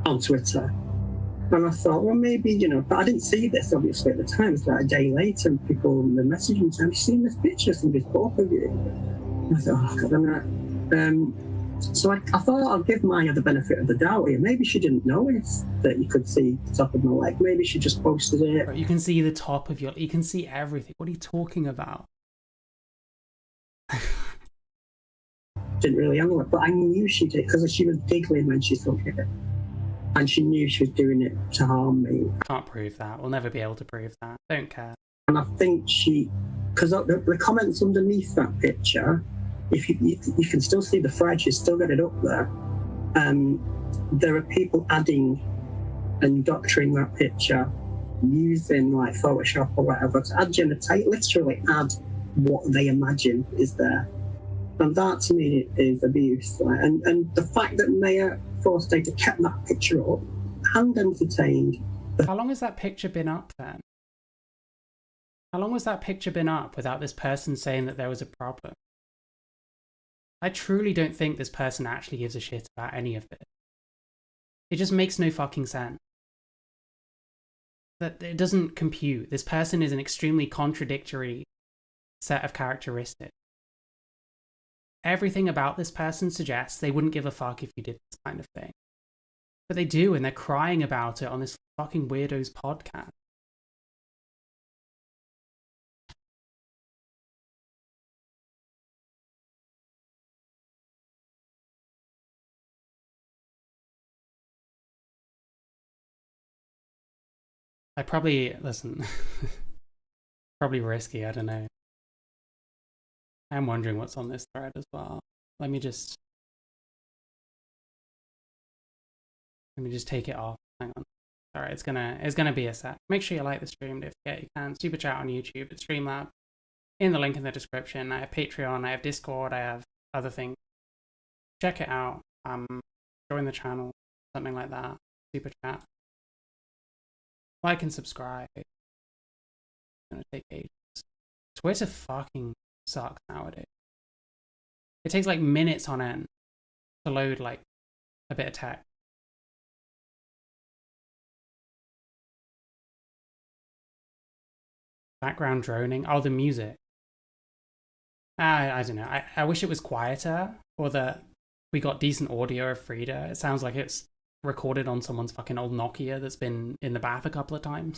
on Twitter. And I thought, well, maybe, you know, but I didn't see this obviously at the time. It's like a day later and people were messaging me saying, have you seen this picture? Somebody's both of you. And I thought, oh, God, I'm not. So I thought I'll give Maya the benefit of the doubt here. Maybe she didn't notice that you could see the top of my leg. Maybe she just posted it. Bro, you can see the top of your... You can see everything. What are you talking about? Didn't really angle it, but I knew she did because she was giggling when she took it. And she knew she was doing it to harm me. Can't prove that. We'll never be able to prove that. Don't care. And I think she... Because the comments underneath that picture... If you can still see the thread, she's still got it up there. There are people adding and doctoring that picture using like Photoshop or whatever to add genitalia, literally add what they imagine is there. And that to me is abuse. Right? And the fact that Maya Forstater kept that picture up and entertained. How long has that picture been up then? How long has that picture been up without this person saying that there was a problem? I truly don't think this person actually gives a shit about any of this. It just makes no fucking sense. That it doesn't compute. This person is an extremely contradictory set of characteristics. Everything about this person suggests they wouldn't give a fuck if you did this kind of thing. But they do, and they're crying about it on this fucking weirdo's podcast. I probably, listen, probably risky, I don't know. I'm wondering what's on this thread as well. Let me just take it off. Hang on. Alright, it's gonna be a sec. Make sure you like the stream. Don't forget you can super chat on YouTube at Streamlab. In the link in the description. I have Patreon, I have Discord, I have other things. Check it out. Join the channel, something like that. Super chat. Like and subscribe. It's gonna take ages. Twitter fucking sucks nowadays. It takes like minutes on end to load like a bit of text. Background droning. Oh, the music. I don't know. I wish it was quieter, or that we got decent audio of Frida. It sounds like it's recorded on someone's fucking old Nokia that's been in the bath a couple of times.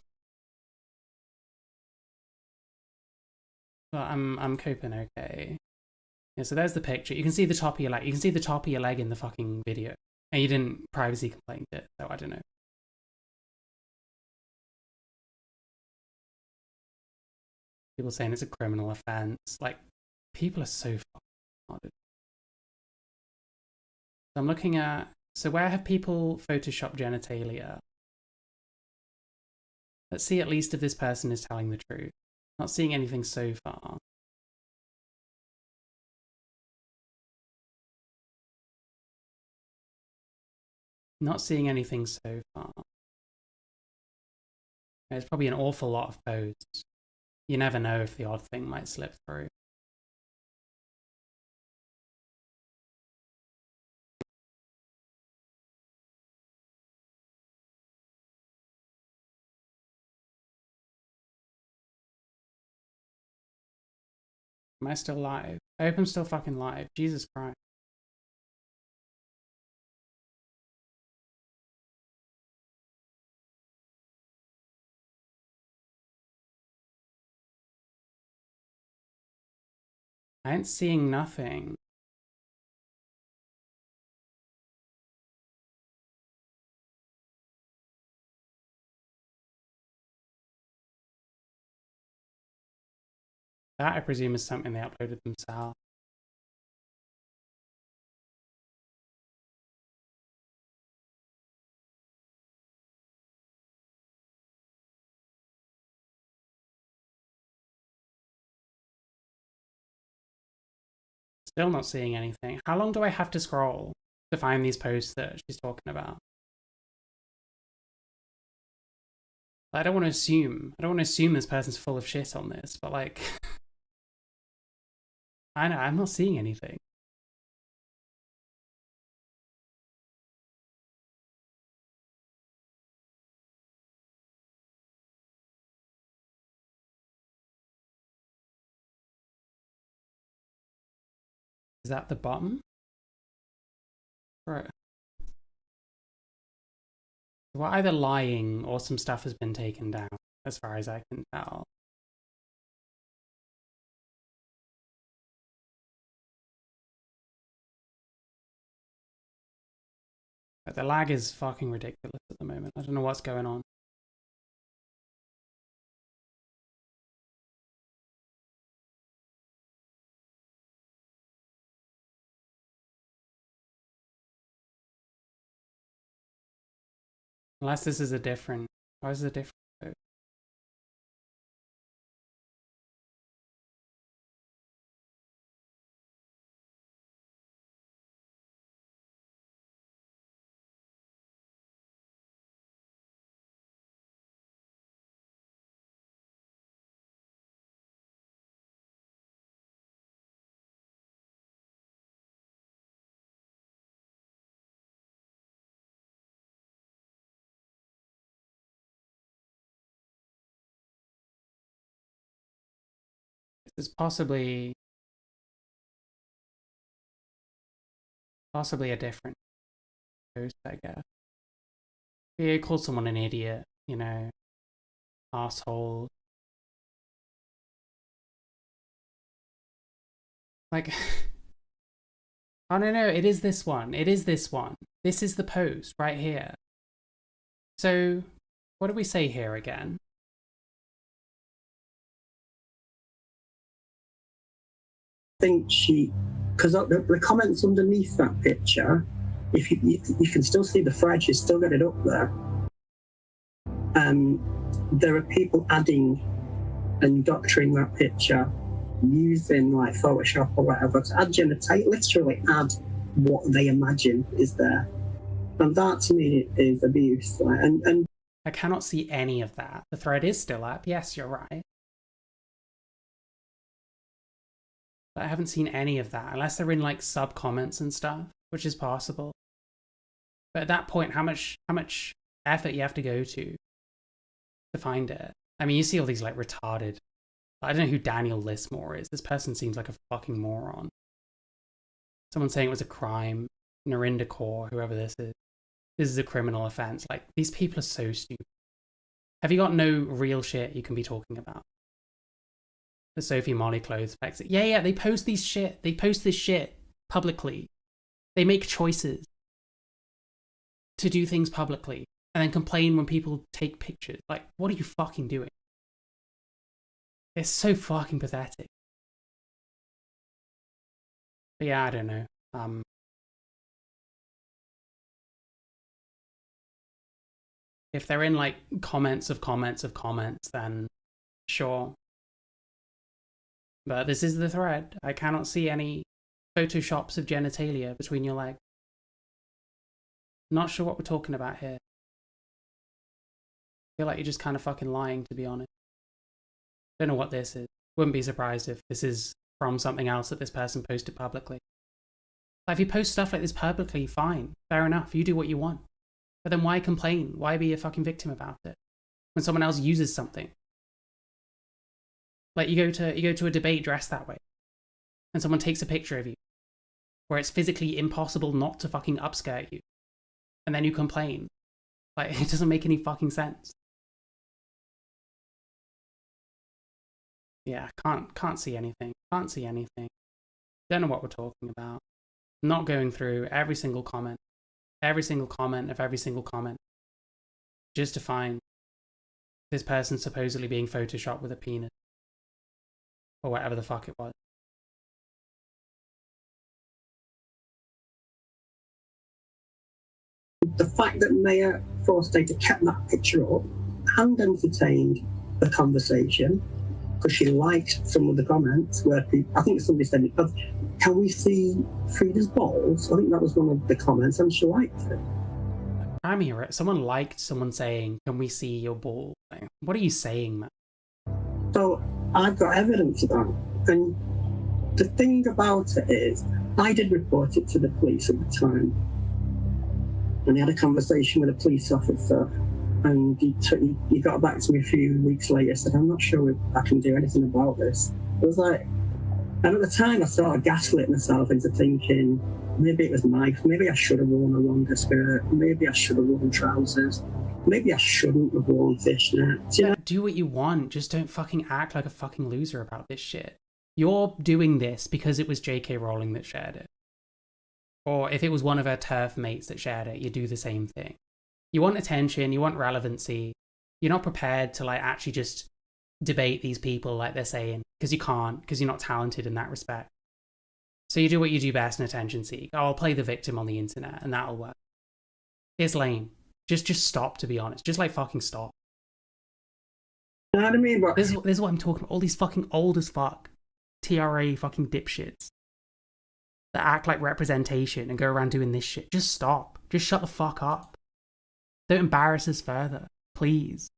But I'm coping okay. Yeah, so there's the picture. You can see the top of your leg. You can see the top of your leg in the fucking video. And you didn't privacy complain it, so I don't know. People saying it's a criminal offense. Like, people are so fucking hard. So I'm looking at... So where have people photoshopped genitalia? Let's see at least if this person is telling the truth. Not seeing anything so far. Not seeing anything so far. There's probably an awful lot of posts. You never know if the odd thing might slip through. Am I still live? I hope I'm still fucking live. Jesus Christ. I ain't seeing nothing. That, I presume, is something they uploaded themselves. Still not seeing anything. How long do I have to scroll to find these posts that she's talking about? I don't want to assume. I don't want to assume this person's full of shit on this, but like, I know, I'm not seeing anything. Is that the bottom? Right. We're either lying or some stuff has been taken down, as far as I can tell. But the lag is fucking ridiculous at the moment. I don't know what's going on. Unless this is a different... Why is it a different code? This is possibly a different post, I guess. Yeah, you call someone an idiot, you know, asshole. Like, oh no, it is this one. It is this one. This is the post right here. So, what do we say here again? I think because the comments underneath that picture, if you can still see the thread, she's still got it up there. There are people adding and doctoring that picture using like Photoshop or whatever to add literally add what they imagine is there, and that to me is abuse. Right? And I cannot see any of that. The thread is still up. Yes, you're right. But I haven't seen any of that, unless they're in like sub comments and stuff, which is possible. But at that point, how much effort you have to go to find it? I mean, you see all these like retarded. I don't know who Daniel Lismore is. This person seems like a fucking moron. Someone saying it was a crime. Narinder Kaur, whoever this is a criminal offense. Like, these people are so stupid. Have you got no real shit you can be talking about? The Sophie Molly clothes facts. Yeah, they post these shit. They post this shit publicly. They make choices to do things publicly and then complain when people take pictures. Like, what are you fucking doing? It's so fucking pathetic. But yeah, I don't know. If they're in like comments of comments, then sure. But this is the thread. I cannot see any photoshops of genitalia between your legs. Not sure what we're talking about here. I feel like you're just kind of fucking lying, to be honest. Don't know what this is. Wouldn't be surprised if this is from something else that this person posted publicly. Like, if you post stuff like this publicly, fine. Fair enough. You do what you want. But then why complain? Why be a fucking victim about it? When someone else uses something. Like, you go to a debate dressed that way, and someone takes a picture of you, where it's physically impossible not to fucking upskirt you, and then you complain. Like, it doesn't make any fucking sense. Yeah, can't see anything. Can't see anything. Don't know what we're talking about. Not going through every single comment of every single comment, just to find this person supposedly being photoshopped with a penis. Or whatever the fuck it was. The fact that Mayor Forstater kept that picture up and entertained the conversation because she liked some of the comments where people, I think somebody said, "Can we see Frida's balls?" I think that was one of the comments, and she liked it. I'm here. Someone liked someone saying, "Can we see your balls?" Like, what are you saying, man? So I've got evidence of that, and the thing about it is, I did report it to the police at the time, and I had a conversation with a police officer, and he got back to me a few weeks later, said, "I'm not sure if I can do anything about this." It was like, and at the time I sort of gaslit myself into thinking, maybe it was maybe I should have worn a longer skirt, maybe I should have worn trousers, maybe I shouldn't have worn fishnets. You know? Do what you want, just don't fucking act like a fucking loser about this shit. You're doing this because it was J.K. Rowling that shared it. Or if it was one of her TERF mates that shared it, you do the same thing. You want attention, you want relevancy. You're not prepared to like actually just debate these people like they're saying, because you can't, because you're not talented in that respect. So you do what you do best and attention seek. Oh, I'll play the victim on the internet and that'll work. It's lame. Just stop, to be honest. Just like fucking stop. You know what I mean? But this is what I'm talking about. All these fucking old as fuck TRA fucking dipshits that act like representation and go around doing this shit. Just stop. Just shut the fuck up. Don't embarrass us further, please.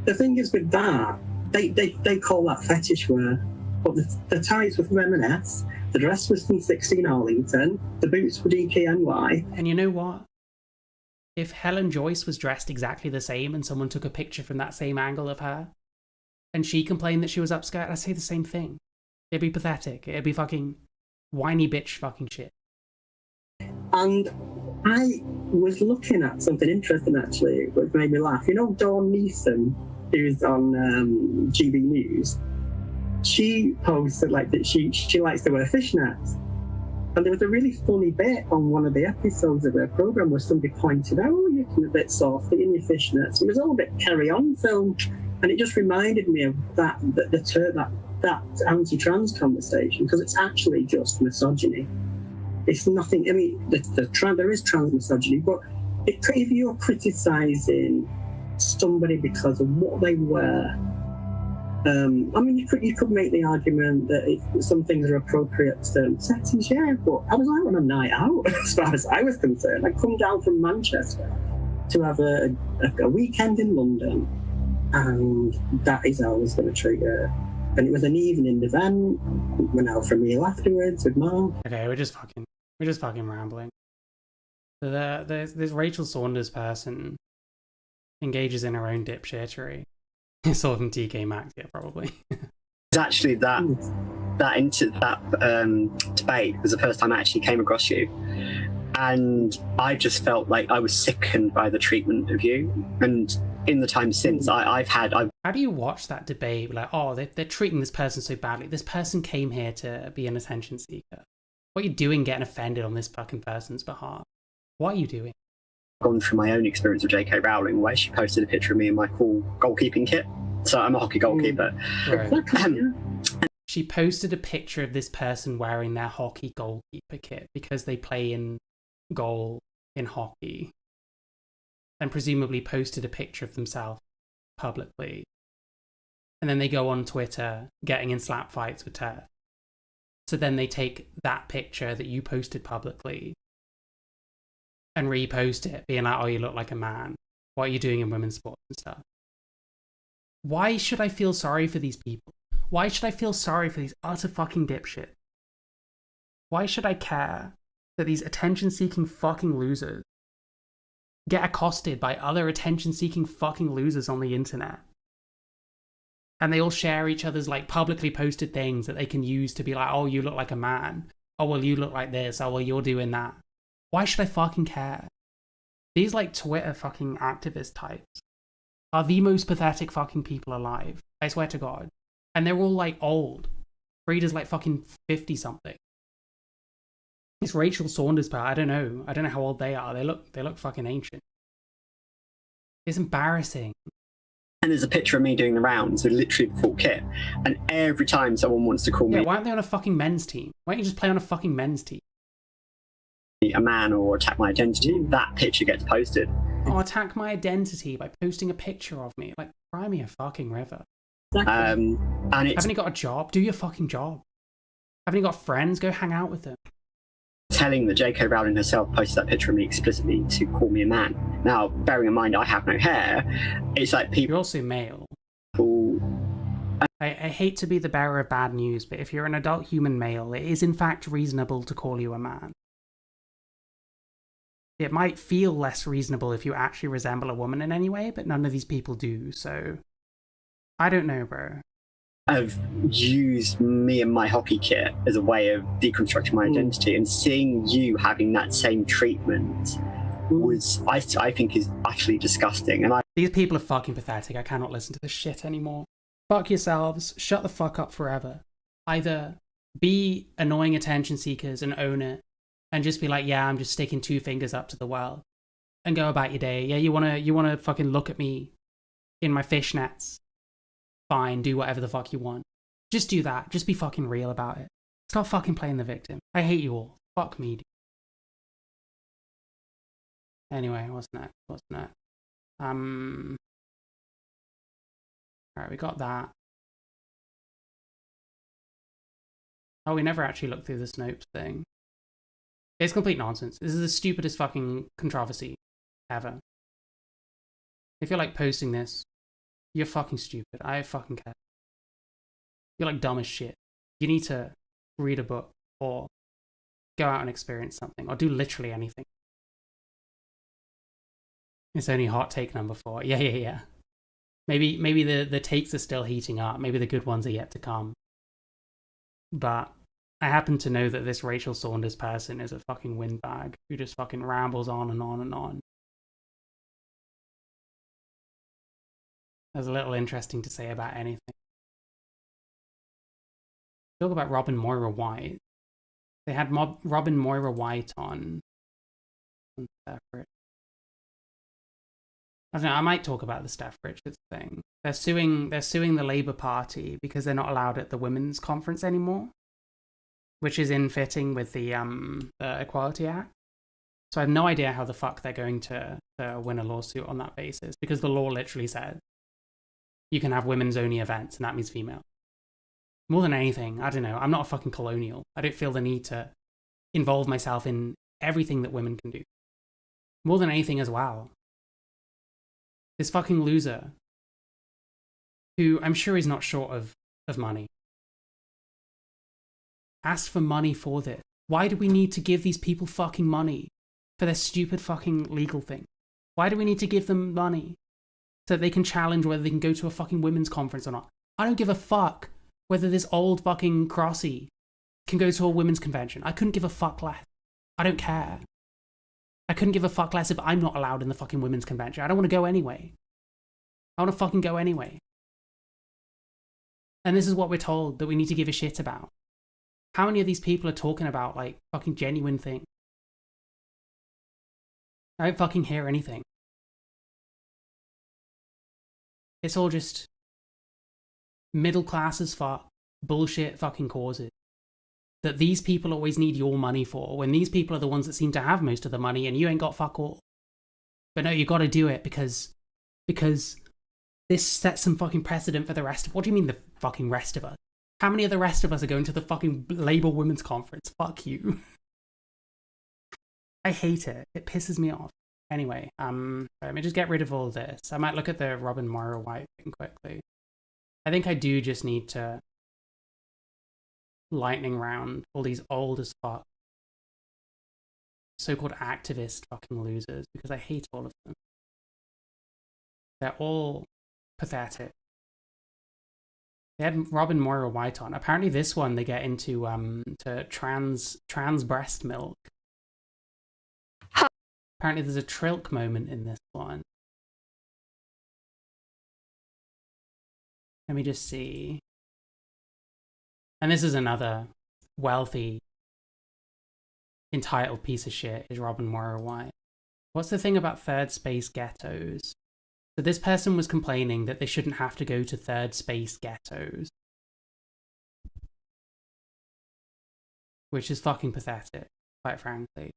The thing is with that, they call that fetish wear, but the tights were from M&S, the dress was from 16 Arlington, the boots were DKNY. And you know what? If Helen Joyce was dressed exactly the same and someone took a picture from that same angle of her, and she complained that she was upskirt, I'd say the same thing. It'd be pathetic. It'd be fucking whiny bitch fucking shit. And I was looking at something interesting actually, which made me laugh. You know Dawn Neeson, who's on GB News? She posted like that she likes to wear fishnets. And there was a really funny bit on one of the episodes of her programme where somebody pointed out, "Oh, you're looking a bit softy in your fishnets." It was all a bit carry-on film, and it just reminded me of that anti-trans conversation, because it's actually just misogyny. It's nothing. I mean, there is trans misogyny, but if you're criticising somebody because of what they wear, I mean, you could make the argument that some things are appropriate to certain settings, yeah, but I was out on a night out, as far as I was concerned. I'd come down from Manchester to have a weekend in London, and that is how I was going to treat her. And it was an evening event, went out for a meal afterwards with Mark. Okay, we're just fucking rambling. So this Rachel Saunders person engages in her own dipshittery. Sort of from TK Maxx, yeah, probably. It's actually that debate was the first time I actually came across you, and I just felt like I was sickened by the treatment of you. And in the time since, I've had. How do you watch that debate? Like, oh, they're treating this person so badly. This person came here to be an attention seeker. What are you doing getting offended on this fucking person's behalf? What are you doing? Gone through my own experience with J.K. Rowling, where she posted a picture of me in my cool goalkeeping kit. So I'm a hockey goalkeeper. Right. She posted a picture of this person wearing their hockey goalkeeper kit because they play in goal in hockey, and presumably posted a picture of themselves publicly. And then they go on Twitter getting in slap fights with TERF. So then they take that picture that you posted publicly and repost it, being like, "Oh, you look like a man. What are you doing in women's sports and stuff?" Why should I feel sorry for these people? Why should I feel sorry for these utter fucking dipshits? Why should I care that these attention-seeking fucking losers get accosted by other attention-seeking fucking losers on the internet? And they all share each other's like publicly posted things that they can use to be like, "Oh, you look like a man. Oh, well, you look like this. Oh, well, you're doing that." Why should I fucking care? These like Twitter fucking activist types are the most pathetic fucking people alive. I swear to God. And they're all like old. Frida's like fucking 50 something. It's Rachel Saunders, but I don't know how old they are. They look fucking ancient. It's embarrassing. And there's a picture of me doing the rounds with literally the full kit. And every time someone wants to call me, why aren't they on a fucking men's team? Why don't you just play on a fucking men's team? A man or attack my identity, that picture gets posted. Oh, attack my identity by posting a picture of me. Like, cry me a fucking river. Exactly. And it's Haven't you got a job? Do your fucking job. Haven't you got friends? Go hang out with them. telling that J.K. Rowling herself posted that picture of me explicitly to call me a man. Now, bearing in mind I have no hair, it's like people... You're also male. I hate to be the bearer of bad news, but if you're an adult human male, it is in fact reasonable to call you a man. It might feel less reasonable if you actually resemble a woman in any way, but none of these people do, so... I don't know, bro. I've used me and my hockey kit as a way of deconstructing my identity, and seeing you having that same treatment was, I think, is utterly disgusting. And These people are fucking pathetic. I cannot listen to this shit anymore. Fuck yourselves. Shut the fuck up forever. Either be annoying attention seekers and own it, and just be like, yeah, I'm just sticking 2 fingers up to the world, and go about your day. Yeah, you wanna fucking look at me in my fishnets. Fine, do whatever the fuck you want. Just do that. Just be fucking real about it. Stop fucking playing the victim. I hate you all. Fuck me, dude. Anyway, what's next? Alright, we got that. Oh, we never actually looked through the Snopes thing. It's complete nonsense. This is the stupidest fucking controversy ever. If you're like posting this, you're fucking stupid. I fucking care. You're like dumb as shit. You need to read a book or go out and experience something or do literally anything. It's only hot take number 4. Yeah. Maybe the takes are still heating up. Maybe the good ones are yet to come. But I happen to know that this Rachel Saunders person is a fucking windbag who just fucking rambles on and on and on. There's a little interesting to say about anything. Talk about Robin Moira White. They had Robin Moira White on separate. I don't know, I might talk about the Steph Richards thing. They're suing the Labour Party because they're not allowed at the women's conference anymore, which is in fitting with the Equality Act. So I have no idea how the fuck they're going to win a lawsuit on that basis, because the law literally says you can have women's only events, and that means female. More than anything, I don't know, I'm not a fucking colonial. I don't feel the need to involve myself in everything that women can do. More than anything as well, this fucking loser, who I'm sure is not short of money, asked for money for this. Why do we need to give these people fucking money for their stupid fucking legal thing? Why do we need to give them money so that they can challenge whether they can go to a fucking women's conference or not? I don't give a fuck whether this old fucking Crossy can go to a women's convention. I couldn't give a fuck less. I don't care. I couldn't give a fuck less if I'm not allowed in the fucking women's convention. I don't want to go anyway. I want to fucking go anyway. And this is what we're told that we need to give a shit about. How many of these people are talking about, like, fucking genuine things? I don't fucking hear anything. It's all just middle class as fuck, bullshit fucking causes that these people always need your money for, when these people are the ones that seem to have most of the money and you ain't got fuck all. But no, you gotta do it because this sets some fucking precedent for the rest of... What do you mean the fucking rest of us? How many of the rest of us are going to the fucking Labour Women's Conference? Fuck you. I hate it. It pisses me off. Anyway, let me just get rid of all this. I might look at the Robin Moira White thing quickly. I think I do just need to lightning round all these old as fuck so-called activist fucking losers, because I hate all of them. They're all pathetic. They had Robin Moira White on. Apparently this one they get into to trans breast milk. Apparently there's a Trilk moment in this one. Let me just see. And this is another wealthy, entitled piece of shit, is Robin Moira White. What's the thing about third space ghettos? So this person was complaining that they shouldn't have to go to third space ghettos. Which is fucking pathetic, quite frankly.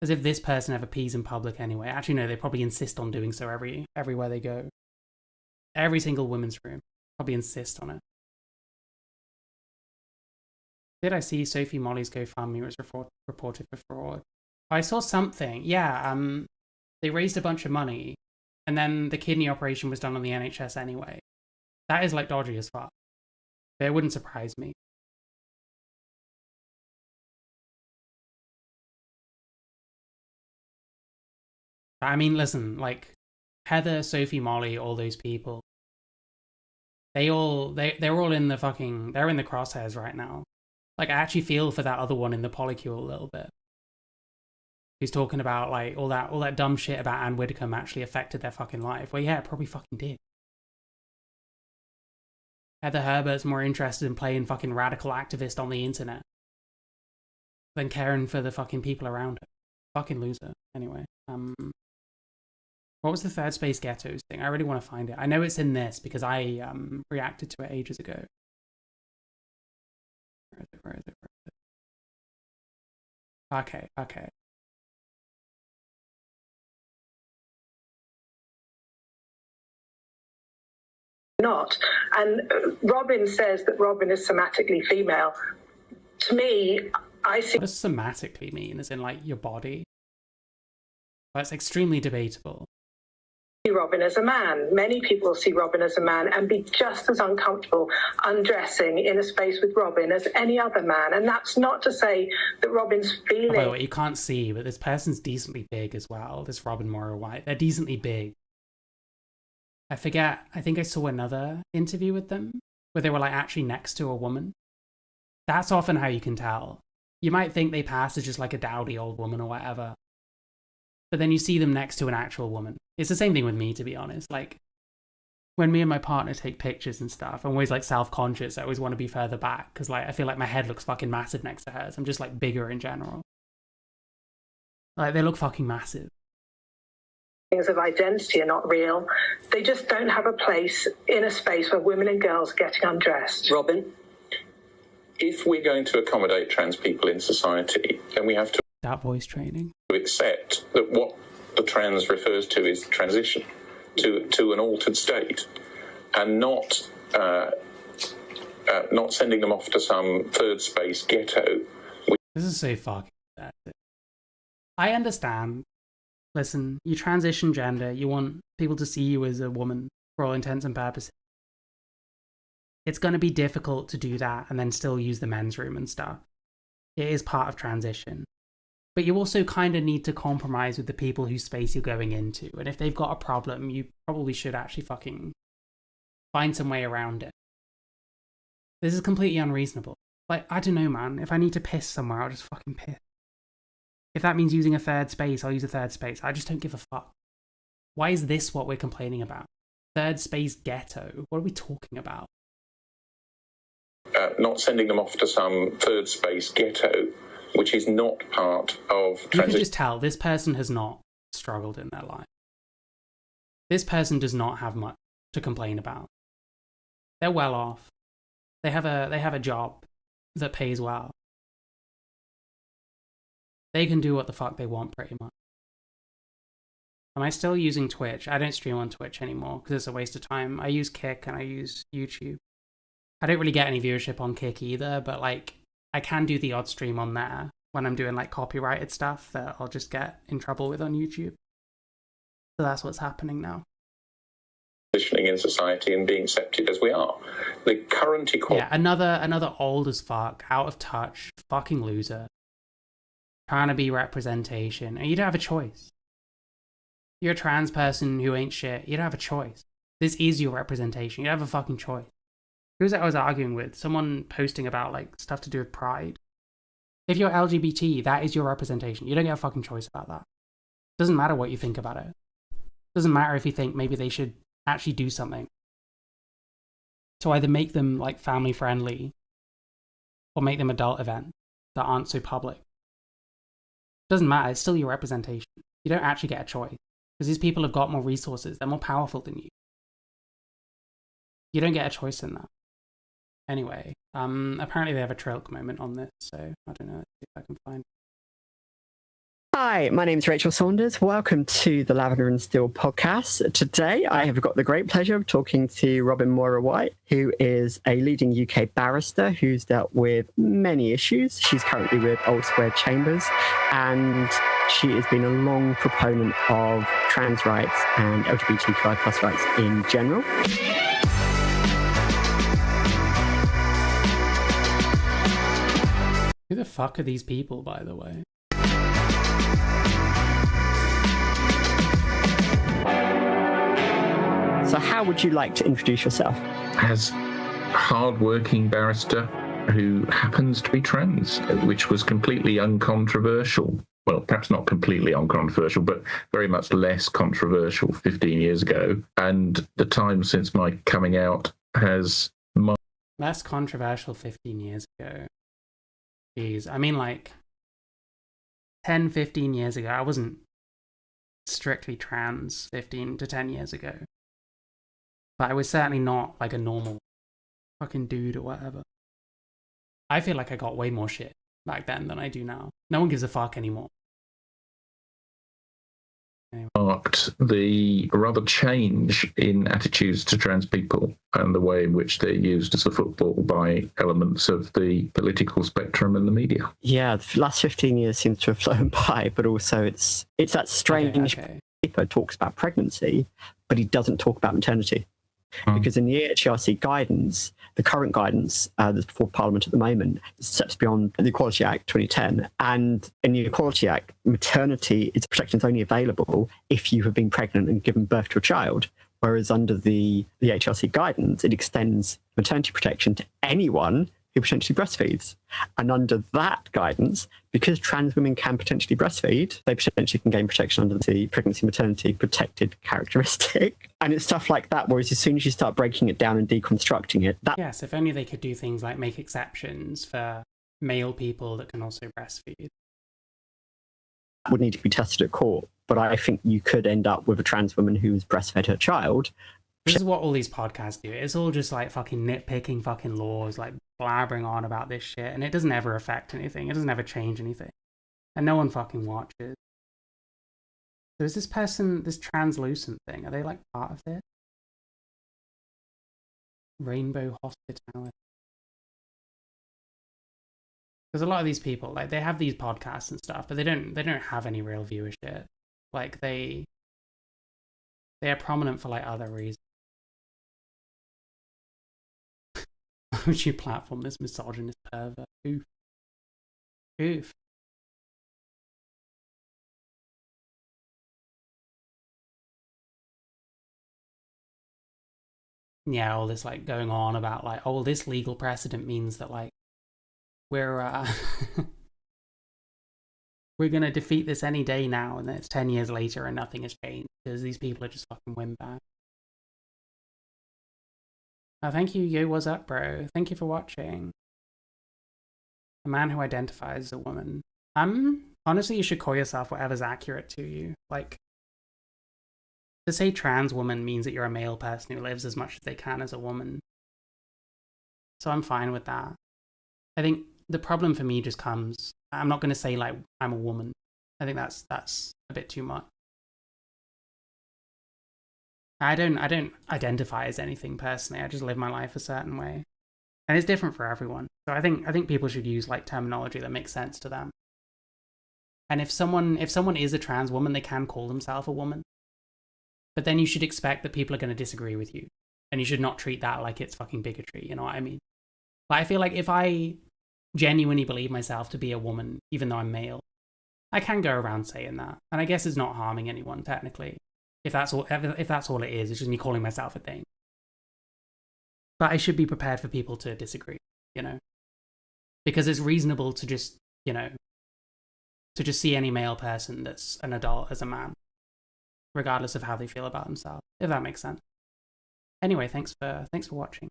As if this person ever pees in public anyway. Actually, no, they probably insist on doing so everywhere they go. Every single women's room. Probably insist on it. Did I see Sophie Molly's GoFundMe was reported for fraud? I saw something. Yeah, they raised a bunch of money, and then the kidney operation was done on the NHS anyway. That is like dodgy as fuck. But it wouldn't surprise me. I mean, listen, like Heather, Sophie, Molly, all those people. They're all in the fucking, they're in the crosshairs right now. Like, I actually feel for that other one in the polycule a little bit. Who's talking about like all that dumb shit about Anne Widdecombe actually affected their fucking life. Well, yeah, it probably fucking did. Heather Herbert's more interested in playing fucking radical activist on the internet than caring for the fucking people around her. Fucking loser. Anyway, what was the third space ghettos thing? I really want to find it. I know it's in this because I reacted to it ages ago. Where is it? Okay. Not. And Robin says that Robin is somatically female. To me, I see... What does somatically mean? As in, like, your body? Well, it's extremely debatable. Robin as a man. Many people see Robin as a man and be just as uncomfortable undressing in a space with Robin as any other man. And that's not to say that Robin's feeling... By the way, you can't see, but this person's decently big as well. This Robin Morrow-White. They're decently big. I forget, I think I saw another interview with them where they were like actually next to a woman. That's often how you can tell. You might think they pass as just like a dowdy old woman or whatever. But then you see them next to an actual woman. It's the same thing with me, to be honest. Like, when me and my partner take pictures and stuff, I'm always like self-conscious. I always want to be further back because like I feel like my head looks fucking massive next to hers. I'm just like bigger in general. Like, they look fucking massive. Things of identity are not real. They just don't have a place in a space where women and girls are getting undressed. Robin? If we're going to accommodate trans people in society, then we have to... That voice training. ...accept that what the trans refers to is transition to an altered state and not sending them off to some third space ghetto. This is so fucking bad. I understand. Listen, you transition gender, you want people to see you as a woman for all intents and purposes. It's going to be difficult to do that and then still use the men's room and stuff. It is part of transition. But you also kind of need to compromise with the people whose space you're going into. And if they've got a problem, you probably should actually fucking find some way around it. This is completely unreasonable. Like, I don't know, man. If I need to piss somewhere, I'll just fucking piss. If that means using a third space, I'll use a third space. I just don't give a fuck. Why is this what we're complaining about? Third space ghetto? What are we talking about? Not sending them off to some third space ghetto, which is not part of transition. You can just tell this person has not struggled in their life. This person does not have much to complain about. They're well off. They have a job that pays well. They can do what the fuck they want, pretty much. Am I still using Twitch? I don't stream on Twitch anymore because it's a waste of time. I use Kick and I use YouTube. I don't really get any viewership on Kick either, but like I can do the odd stream on there when I'm doing like copyrighted stuff that I'll just get in trouble with on YouTube. So that's what's happening now. Positioning in society and being accepted as we are. The current equality... Yeah, another old as fuck, out of touch, fucking loser. Trying to be representation, and you don't have a choice. You're a trans person who ain't shit. You don't have a choice. This is your representation. You don't have a fucking choice. Who was it I was arguing with? Someone posting about like stuff to do with pride. If you're LGBT, that is your representation. You don't get a fucking choice about that. Doesn't matter what you think about it. Doesn't matter if you think maybe they should actually do something. So either make them like family friendly or make them adult events that aren't so public. Doesn't matter, it's still your representation. You don't actually get a choice. Because these people have got more resources, they're more powerful than you. You don't get a choice in that. Anyway, apparently they have a Trilk moment on this, so I don't know, let's see if I can find Hi, my name is Rachel Saunders. Welcome to the Lavender and Steel podcast. Today, I have got the great pleasure of talking to Robin Moira-White, who is a leading UK barrister who's dealt with many issues. She's currently with Old Square Chambers, and she has been a long proponent of trans rights and LGBTQI plus rights in general. Who the fuck are these people, by the way? So how would you like to introduce yourself? As hard-working barrister who happens to be trans, which was completely uncontroversial. Well, perhaps not completely uncontroversial, but very much less controversial 15 years ago. And the time since my coming out has... Less controversial 15 years ago. Jeez, I mean, like, 10, 15 years ago, I wasn't strictly trans 15 to 10 years ago. But I was certainly not, like, a normal fucking dude or whatever. I feel like I got way more shit back then than I do now. No one gives a fuck anymore. Anyway. Marked the rather change in attitudes to trans people and the way in which they're used as a football by elements of the political spectrum and the media. Yeah, the last 15 years seems to have flown by, but also it's that strange paper talks about pregnancy, but he doesn't talk about maternity. Because in the HRC guidance, the current guidance that's before Parliament at the moment, steps beyond the Equality Act 2010. And in the Equality Act, maternity protection is only available if you have been pregnant and given birth to a child. Whereas under the HRC guidance, it extends maternity protection to anyone who potentially breastfeeds. And under that guidance, because trans women can potentially breastfeed, they potentially can gain protection under the pregnancy maternity protected characteristic. And it's stuff like that, whereas as soon as you start breaking it down and deconstructing it, that... Yes, if only they could do things like make exceptions for male people that can also breastfeed. Would need to be tested at court. But I think you could end up with a trans woman who has breastfed her child. This is what all these podcasts do. It's all just like fucking nitpicking fucking laws, like blabbering on about this shit, and it doesn't ever affect anything. It doesn't ever change anything. And no one fucking watches. So is this person, this translucent thing, are they like part of this? Rainbow hospitality. Because a lot of these people, like, they have these podcasts and stuff, but they don't have any real viewership. Like, they are prominent for like other reasons. Why would you platform this misogynist pervert? Oof. Oof. Yeah, all this like going on about like, oh, this legal precedent means that like we're we're gonna defeat this any day now, and then it's 10 years later and nothing has changed because these people are just fucking windbags. Oh, thank you, yo, what's up, bro? Thank you for watching. A man who identifies as a woman. Honestly, you should call yourself whatever's accurate to you. Like, to say trans woman means that you're a male person who lives as much as they can as a woman. So I'm fine with that. I think the problem for me just comes, I'm not going to say like I'm a woman. I think that's a bit too much. I don't identify as anything personally. I just live my life a certain way. And it's different for everyone. So I think people should use like terminology that makes sense to them. And if someone is a trans woman, they can call themselves a woman. But then you should expect that people are going to disagree with you. And you should not treat that like it's fucking bigotry, you know what I mean? Like, I feel like if I genuinely believe myself to be a woman, even though I'm male, I can go around saying that. And I guess it's not harming anyone, technically. If that's all it is, it's just me calling myself a thing. But I should be prepared for people to disagree, you know? Because it's reasonable to just, you know, to just see any male person that's an adult as a man, regardless of how they feel about themselves, if that makes sense. Anyway, thanks for watching.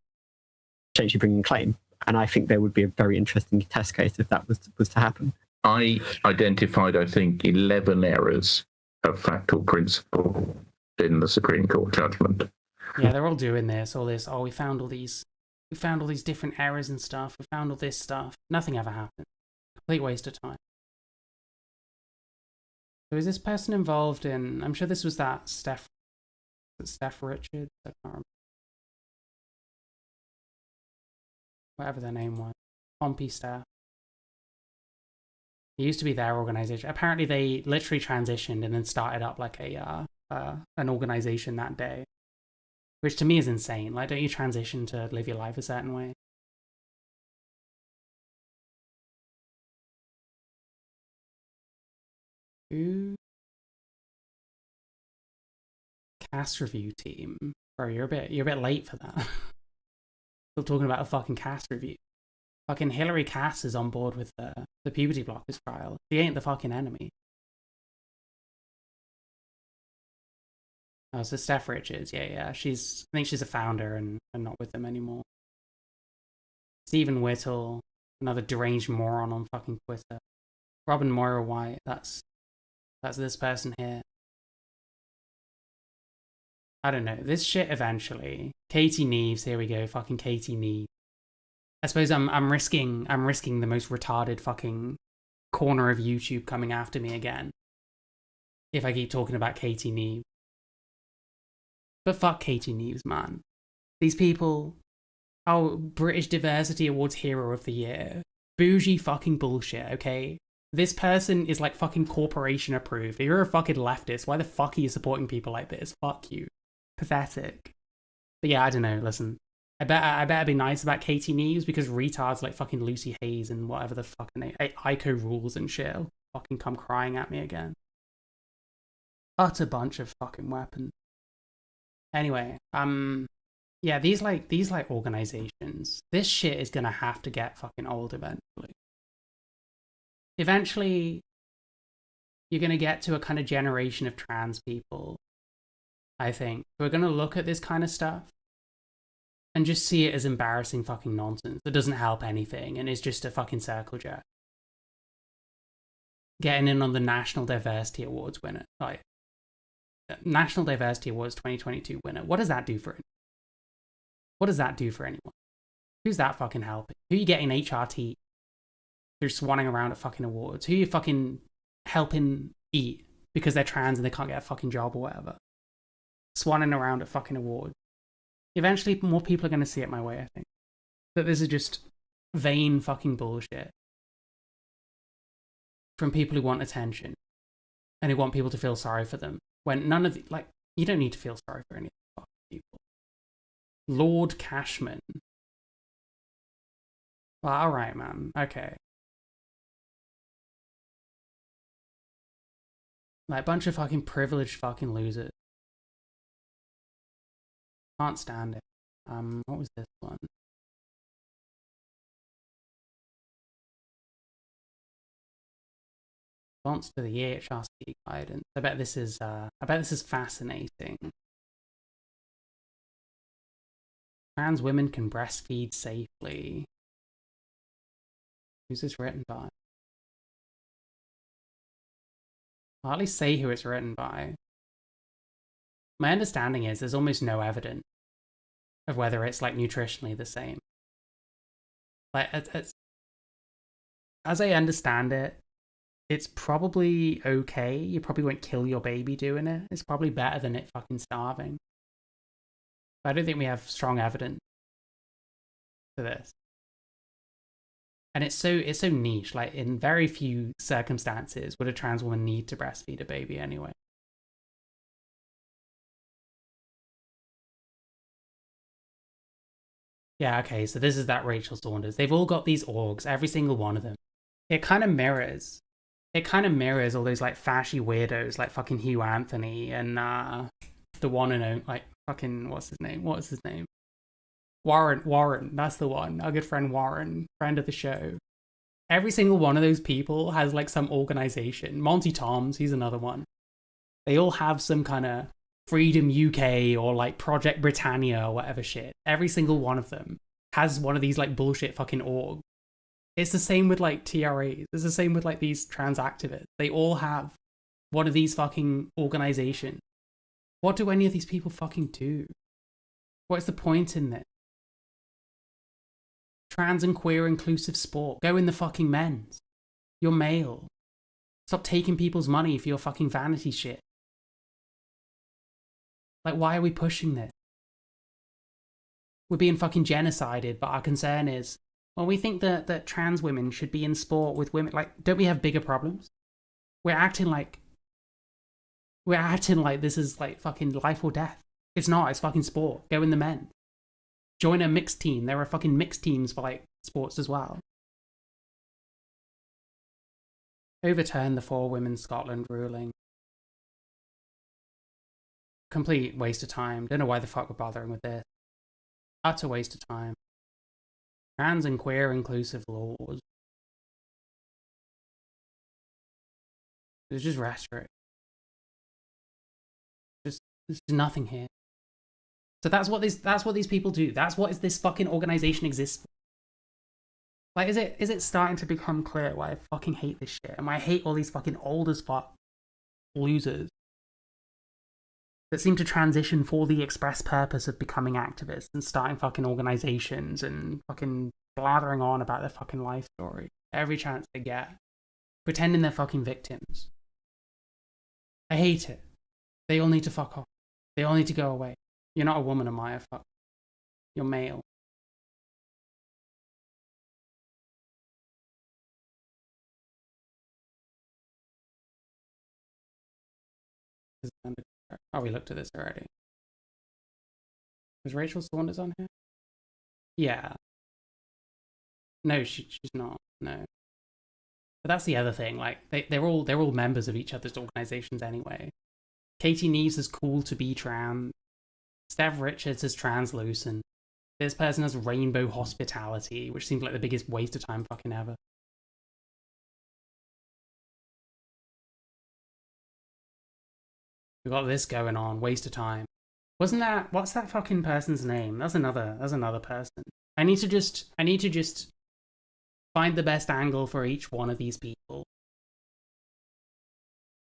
Potentially bringing claim, and I think there would be a very interesting test case if that was to happen. I identified, I think, 11 errors of factual principle in the Supreme Court judgment. Yeah, they're all doing this, all this. Oh, we found all these different errors and stuff. We found all this stuff. Nothing ever happened. Complete waste of time. So is this person involved in? I'm sure this was that Steph Richards. I can't remember. Whatever their name was, Pompey Steph. It used to be their organization. Apparently, they literally transitioned and then started up like an organization that day, which to me is insane. Like, don't you transition to live your life a certain way? Ooh. Cast review team. Bro, you're a bit late for that. Still talking about a fucking cast review. Fucking Hillary Cass is on board with the puberty blockers trial. She ain't the fucking enemy. Oh, so Steph Richards, yeah. I think she's a founder and not with them anymore. Stephen Whittle, another deranged moron on fucking Twitter. Robin Moira White, that's this person here. I don't know. This shit eventually. Katie Neves, here we go. Fucking Katie Neves. I suppose I'm risking the most retarded fucking corner of YouTube coming after me again if I keep talking about Katie Neves. But fuck Katie Neves, man. These people, British Diversity Awards Hero of the Year. Bougie fucking bullshit, okay? This person is like fucking corporation approved. If you're a fucking leftist, why the fuck are you supporting people like this? Fuck you. Pathetic. But yeah, I don't know, listen. I better be nice about Katie Neves because retards like fucking Lucy Hayes and whatever the fucking ICO rules and shit will fucking come crying at me again. Utter bunch of fucking weapons. Anyway, yeah, these organizations, this shit is gonna have to get fucking old eventually. Eventually, you're gonna get to a kind of generation of trans people, I think, who are gonna look at this kind of stuff and just see it as embarrassing fucking nonsense that doesn't help anything and is just a fucking circle jerk. Getting in on the National Diversity Awards winner. Like, National Diversity Awards 2022 winner. What does that do for it? What does that do for anyone? Who's that fucking helping? Who are you getting HRT through swanning around at fucking awards? Who are you fucking helping eat because they're trans and they can't get a fucking job or whatever? Swanning around at fucking awards. Eventually, more people are going to see it my way, I think. That this is just vain fucking bullshit from people who want attention and who want people to feel sorry for them. When none of the, like, you don't need to feel sorry for any of the fucking people. Lord Cashman. Well, alright, man. Okay. Like, bunch of fucking privileged fucking losers. Can't stand it. What was this one? Response to the EHRC guidance. I bet this is fascinating. Trans women can breastfeed safely. Who's this written by? I'll at least say who it's written by. My understanding is there's almost no evidence of whether it's like nutritionally the same. Like, as I understand it, it's probably okay. You probably won't kill your baby doing it. It's probably better than it fucking starving. But I don't think we have strong evidence for this. And it's so niche. Like, in very few circumstances would a trans woman need to breastfeed a baby anyway. Yeah, okay, so this is that Rachel Saunders. They've all got these orgs, every single one of them. It kind of mirrors all those like fashy weirdos like fucking Hugh Anthony and the one and only, like, fucking what's his name? Warren, that's the one. Our good friend Warren, friend of the show. Every single one of those people has like some organization. Monty Toms, he's another one. They all have some kind of Freedom UK or like Project Britannia or whatever shit. Every single one of them has one of these like bullshit fucking orgs. It's the same with like TRAs. It's the same with like these trans activists. They all have one of these fucking organizations. What do any of these people fucking do? What's the point in this? Trans and queer inclusive sport. Go in the fucking men's. You're male. Stop taking people's money for your fucking vanity shit. Like, why are we pushing this? We're being fucking genocided, but our concern is, well, we think that trans women should be in sport with women. Like, don't we have bigger problems? We're acting like this is like fucking life or death. It's not, it's fucking sport. Go in the men. Join a mixed team. There are fucking mixed teams for like sports as well. Overturn the 4 Women's Scotland ruling. Complete waste of time. Don't know why the fuck we're bothering with this. Utter waste of time. Trans and queer inclusive laws. It's just rhetoric. There's nothing here. So that's what these people do. That's what this fucking organization exists for. Like, is it starting to become clear why I fucking hate this shit and why I hate all these fucking old as fuck losers that seem to transition for the express purpose of becoming activists and starting fucking organizations and fucking blathering on about their fucking life story every chance they get, pretending they're fucking victims. I hate it. They all need to fuck off. They all need to go away. You're not a woman, Amaya. Fuck. You're male. Oh, we looked at this already. Was Rachel Saunders on here? Yeah. No, she's not. No. But that's the other thing. Like, they're all members of each other's organizations anyway. Katie Neves is cool to be trans. Steph Richards is translucent. This person has rainbow hospitality, which seems like the biggest waste of time fucking ever. We've got this going on, waste of time. Wasn't that, what's that fucking person's name? That's another person. I need to just find the best angle for each one of these people.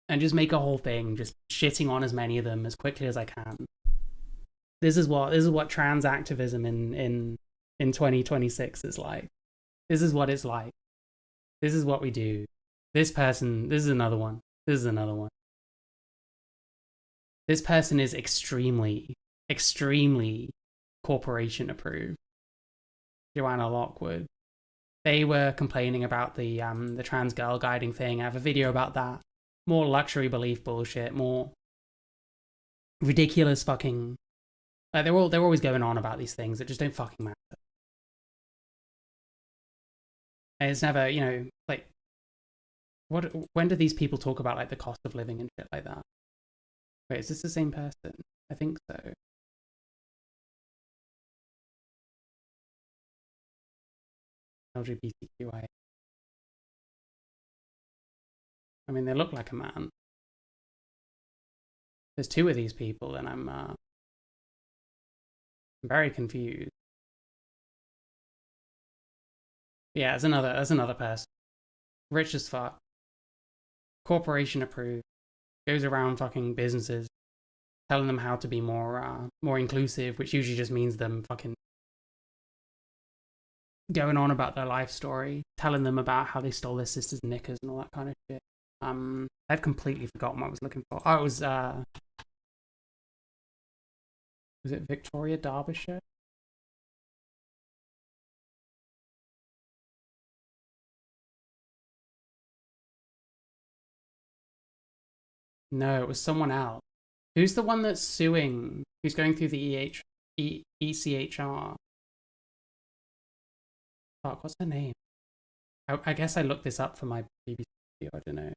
And just make a whole thing, just shitting on as many of them as quickly as I can. This is what trans activism in 2026 is like. This is what it's like. This is what we do. This person, this is another one. This is another one. This person is extremely, extremely corporation approved. Joanna Lockwood. They were complaining about the trans girl guiding thing. I have a video about that. More luxury belief bullshit. More ridiculous fucking. Like they're always going on about these things that just don't fucking matter. And it's never, you know, like, when do these people talk about like the cost of living and shit like that? Wait, is this the same person? I think so. LGBTQI. I mean, they look like a man. There's 2 of these people, and I'm very confused. Yeah, there's another person. Rich as fuck. Corporation approved. Goes around fucking businesses, telling them how to be more inclusive, which usually just means them fucking going on about their life story, telling them about how they stole their sister's knickers and all that kind of shit. I've completely forgotten what I was looking for. Oh, it was it Victoria Derbyshire? No, it was someone else. Who's the one that's suing? Who's going through the ECHR? Fuck, what's her name? I guess I looked this up for my BBC video, I don't know.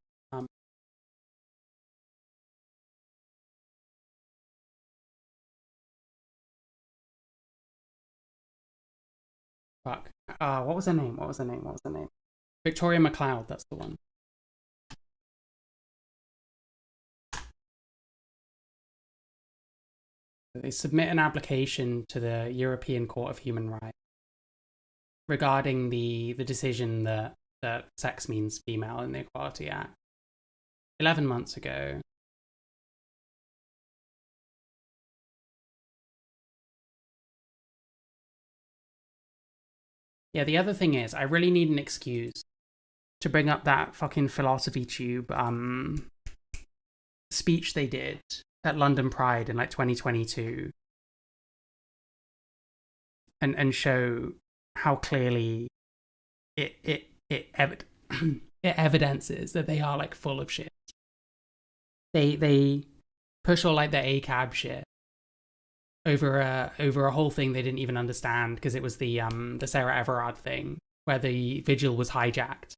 Fuck. What was her name? What was her name? Victoria McLeod, that's the one. They submit an application to the European Court of Human Rights regarding the decision that sex means female in the Equality Act 11 months ago. Yeah, the other thing is, I really need an excuse to bring up that fucking philosophy tube speech they did at London Pride in like 2022 and show how clearly it evidences that they are like full of shit. They push all like the ACAB shit over a whole thing they didn't even understand, because it was the Sarah Everard thing where the vigil was hijacked,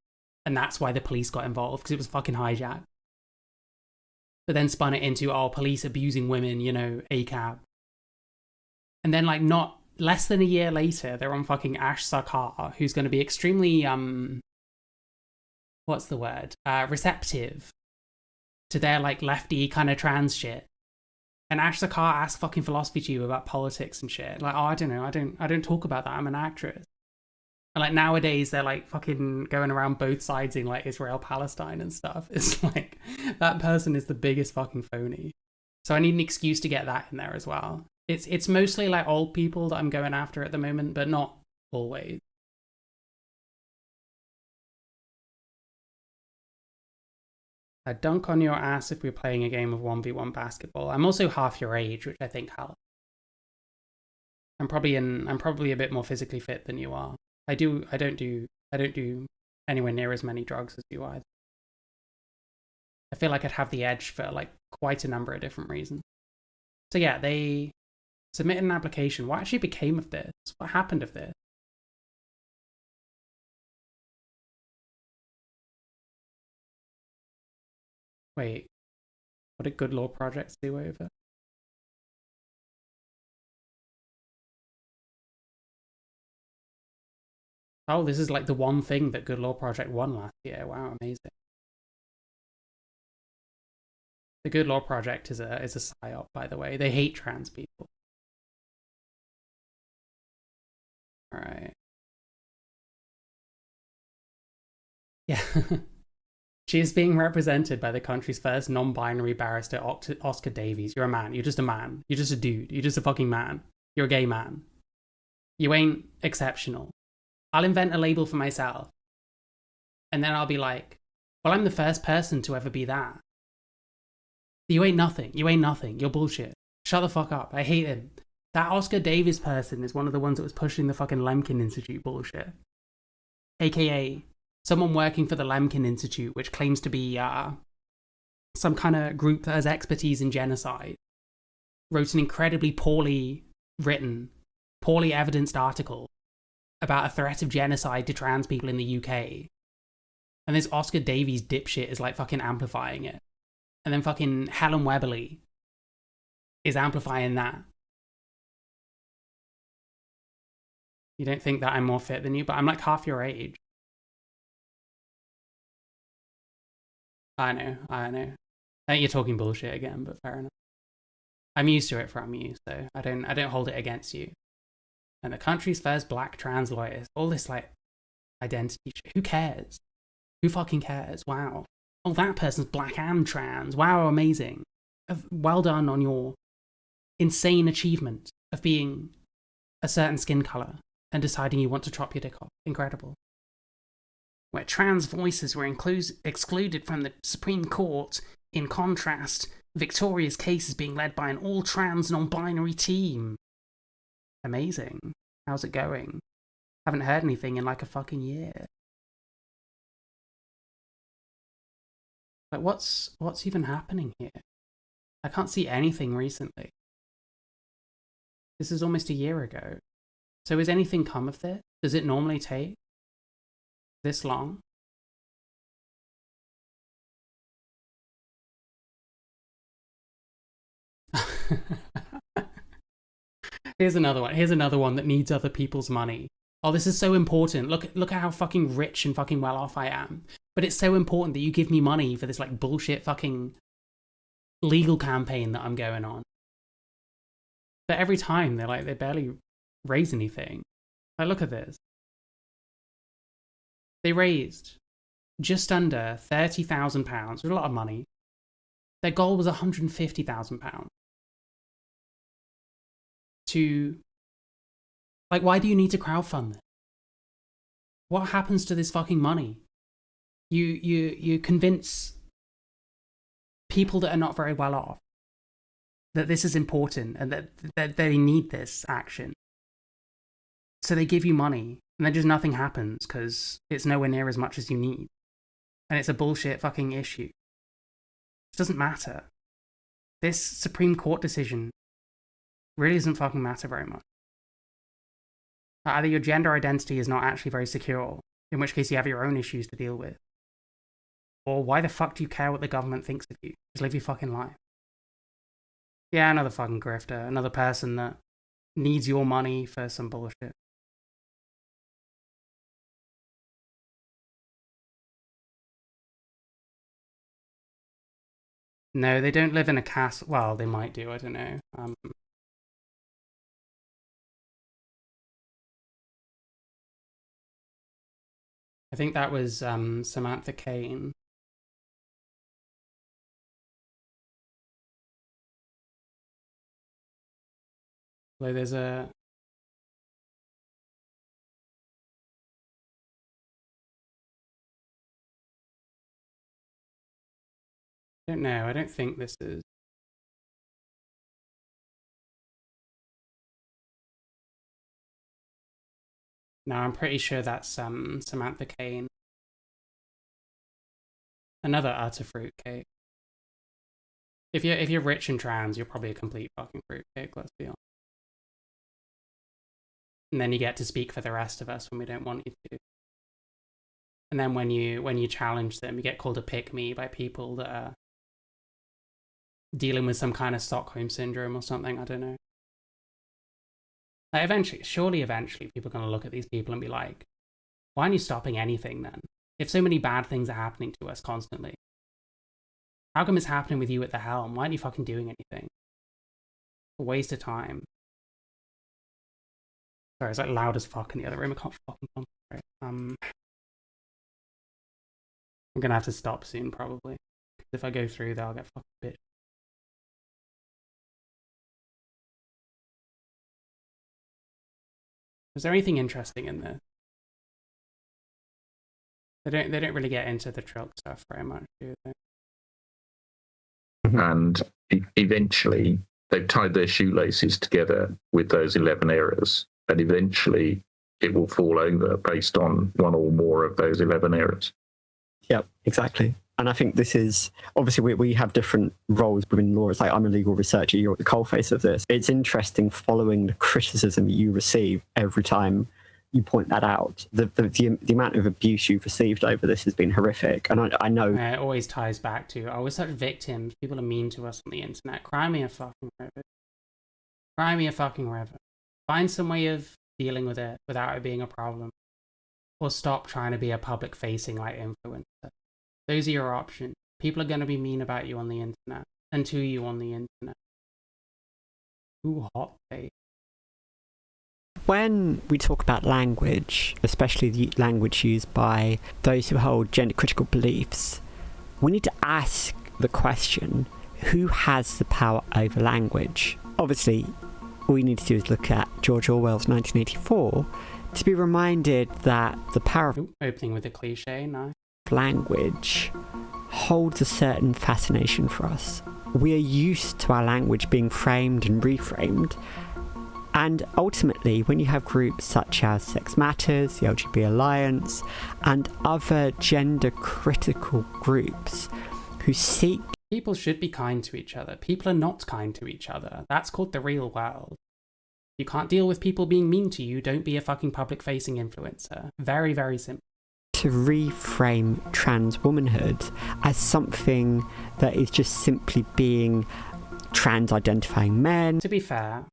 and that's why the police got involved, because it was fucking hijacked. But then spun it into, oh, police abusing women, you know, ACAB. And then like not less than a year later, they're on fucking Ash Sarkar, who's going to be extremely what's the word? Receptive to their like lefty kind of trans shit. And Ash Sarkar asked fucking Philosophy Tube about politics and shit. Like, oh, I don't know, I don't talk about that. I'm an actress. And like nowadays they're like fucking going around both siding like Israel Palestine and stuff. It's like that person is the biggest fucking phony. So I need an excuse to get that in there as well. It's mostly like old people that I'm going after at the moment, but not always. I'd dunk on your ass if we're playing a game of 1v1 basketball. I'm also half your age, which I think helps. I'm probably a bit more physically fit than you are. I don't do anywhere near as many drugs as you either. I feel like I'd have the edge for like quite a number of different reasons. So yeah, they submitted an application. What actually became of this? What happened of this? Wait, what did Good Law Project do over? Oh, this is like the one thing that Good Law Project won last year. Wow, amazing. The Good Law Project is a psyop, by the way. They hate trans people. All right. Yeah. She is being represented by the country's first non-binary barrister, Oscar Davies. You're a man. You're just a man. You're just a dude. You're just a fucking man. You're a gay man. You ain't exceptional. I'll invent a label for myself. And then I'll be like, well, I'm the first person to ever be that. You ain't nothing. You ain't nothing. You're bullshit. Shut the fuck up. I hate him. That Oscar Davies person is one of the ones that was pushing the fucking Lemkin Institute bullshit. AKA someone working for the Lemkin Institute, which claims to be some kind of group that has expertise in genocide, wrote an incredibly poorly written, poorly evidenced article about a threat of genocide to trans people in the UK. And this Oscar Davies dipshit is like fucking amplifying it. And then fucking Helen Weberly is amplifying that. You don't think that I'm more fit than you, but I'm like half your age. I know. I think you're talking bullshit again, but fair enough. I'm used to it from you, so I don't hold it against you. And the country's first black trans lawyers, all this like identity shit. Who cares? Who fucking cares? Wow. Oh, that person's black and trans. Wow, amazing. Well done on your insane achievement of being a certain skin color and deciding you want to chop your dick off. Incredible. Where trans voices were excluded from the Supreme Court. In contrast, Victoria's case is being led by an all-trans non-binary team. Amazing. How's it going? Haven't heard anything in like a fucking year. Like, what's even happening here? I can't see anything recently. This is almost a year ago. So has anything come of this? Does it normally take this long? Here's another one that needs other people's money. Oh, this is so important. Look at how fucking rich and fucking well off I am. But it's so important that you give me money for this like bullshit fucking legal campaign that I'm going on. But every time they barely raise anything. Like, look at this. They raised just under £30,000, which is a lot of money. Their goal was £150,000. To, like, why do you need to crowdfund this? What happens to this fucking money? you convince people that are not very well off that this is important and that they need this action. So they give you money, and then just nothing happens because it's nowhere near as much as you need. And it's a bullshit fucking issue. It doesn't matter. This Supreme Court decision really doesn't fucking matter very much. Either your gender identity is not actually very secure, in which case you have your own issues to deal with, or why the fuck do you care what the government thinks of you? Just live your fucking life. Yeah, another fucking grifter, another person that needs your money for some bullshit. No, they don't live in a castle. Well, they might do, I don't know. I think that was Samantha Kane. Although there's a... I don't know, I don't think this is... No, I'm pretty sure that's Samantha Kane. Another utter fruitcake. If you're rich and trans, you're probably a complete fucking fruitcake, let's be honest. And then you get to speak for the rest of us when we don't want you to. And then when you challenge them, you get called a pick-me by people that are dealing with some kind of Stockholm syndrome or something, I don't know. Like eventually people are going to look at these people and be like, why aren't you stopping anything then? If so many bad things are happening to us constantly, how come it's happening with you at the helm? Why aren't you fucking doing anything? A waste of time. Sorry, it's like loud as fuck in the other room. I can't fucking concentrate. I'm gonna have to stop soon probably. If I go through there, I'll get fucking bitched. Is there anything interesting in there? They don't really get into the Trilk stuff very much, do they? And eventually they've tied their shoelaces together with those 11 errors, and eventually it will fall over based on one or more of those 11 errors. Yep, exactly. And I think this is, obviously we have different roles within law. It's like, I'm a legal researcher, you're at the coalface of this. It's interesting following the criticism you receive every time you point that out. The amount of abuse you've received over this has been horrific. And I know... It always ties back to, we're such victims. People are mean to us on the internet. Cry me a fucking river. Cry me a fucking river. Find some way of dealing with it without it being a problem. Or stop trying to be a public-facing like influencer. Those are your options. People are going to be mean about you on the internet and to you on the internet. Ooh, hot take. When we talk about language, especially the language used by those who hold gender-critical beliefs, we need to ask the question, who has the power over language? Obviously, all we need to do is look at George Orwell's 1984 to be reminded that the power of opening with a cliche, no. Language holds a certain fascination for us. We are used to our language being framed and reframed, and ultimately when you have groups such as Sex Matters, the LGBT Alliance, and other gender critical groups who seek... People should be kind to each other. People are not kind to each other. That's called the real world. You can't deal with people being mean to you, don't be a fucking public-facing influencer. Very, very simple. To reframe trans womanhood as something that is just simply being trans-identifying men. To be fair,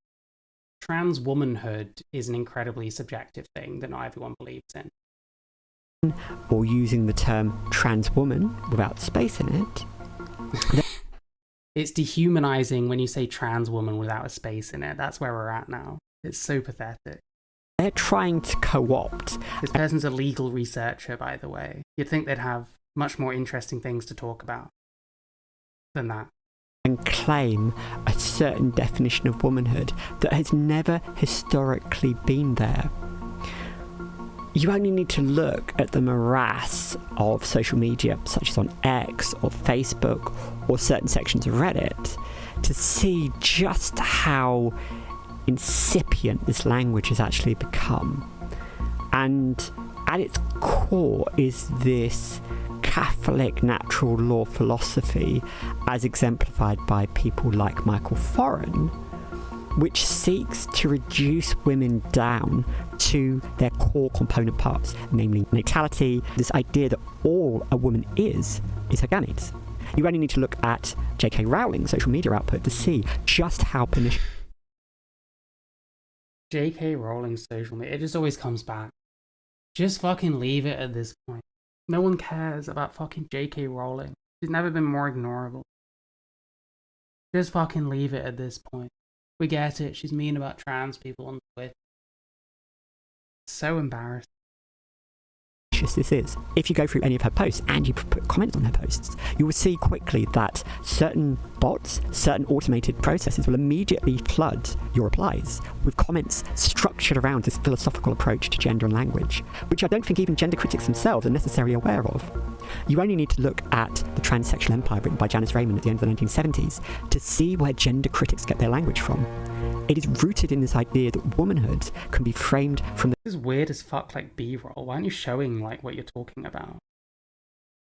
trans womanhood is an incredibly subjective thing that not everyone believes in. Or using the term trans woman without space in it. It's dehumanizing when you say trans woman without a space in it. That's where we're at now. It's so pathetic. They're trying to co-opt. This person's a legal researcher, by the way. You'd think they'd have much more interesting things to talk about than that. And claim a certain definition of womanhood that has never historically been there. You only need to look at the morass of social media, such as on X or Facebook or certain sections of Reddit, to see just how incipient this language has actually become. And at its core is this Catholic natural law philosophy, as exemplified by people like Michael Foran, which seeks to reduce women down to their core component parts, namely natality, this idea that all a woman is her gametes. You only need to look at J.K. Rowling's social media output to see just how pernicious. J.K. Rowling's social media, it just always comes back. Just fucking leave it at this point. No one cares about fucking J.K. Rowling. She's never been more ignorable. Just fucking leave it at this point. We get it, she's mean about trans people on Twitter. So embarrassing. This is. If you go through any of her posts and you put comments on her posts, you will see quickly that certain bots, certain automated processes will immediately flood your replies with comments structured around this philosophical approach to gender and language, which I don't think even gender critics themselves are necessarily aware of. You only need to look at The Transsexual Empire, written by Janice Raymond at the end of the 1970s, to see where gender critics get their language from. It is rooted in this idea that womanhood can be framed from the... This is weird as fuck, like B-roll. Why aren't you showing, like, what you're talking about?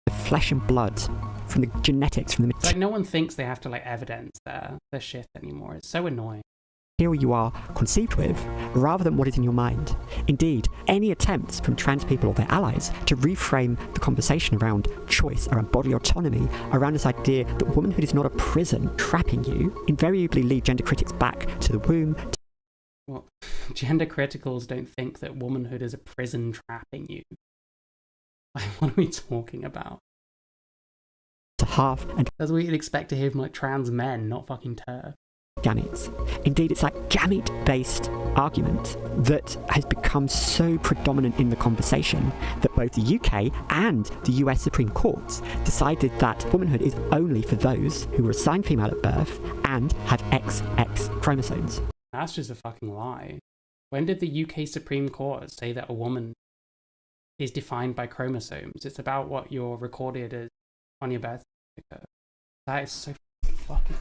The flesh and blood, from the genetics, from the... It's like, no one thinks they have to, like, evidence their shit anymore. It's so annoying. You are conceived with, rather than what is in your mind. Indeed, any attempts from trans people or their allies to reframe the conversation around choice, around body autonomy, around this idea that womanhood is not a prison trapping you, invariably lead gender critics back to the womb. Well, gender criticals don't think that womanhood is a prison trapping you. Like, what are we talking about? To half and... That's what you'd expect to hear from, like, trans men, not fucking TERF. Gametes. Indeed, it's that gamete-based argument that has become so predominant in the conversation that both the UK and the US Supreme Courts decided that womanhood is only for those who were assigned female at birth and have XX chromosomes. That's just a fucking lie. When did the UK Supreme Court say that a woman is defined by chromosomes? It's about what you're recorded as on your birth certificate. That is so fucking...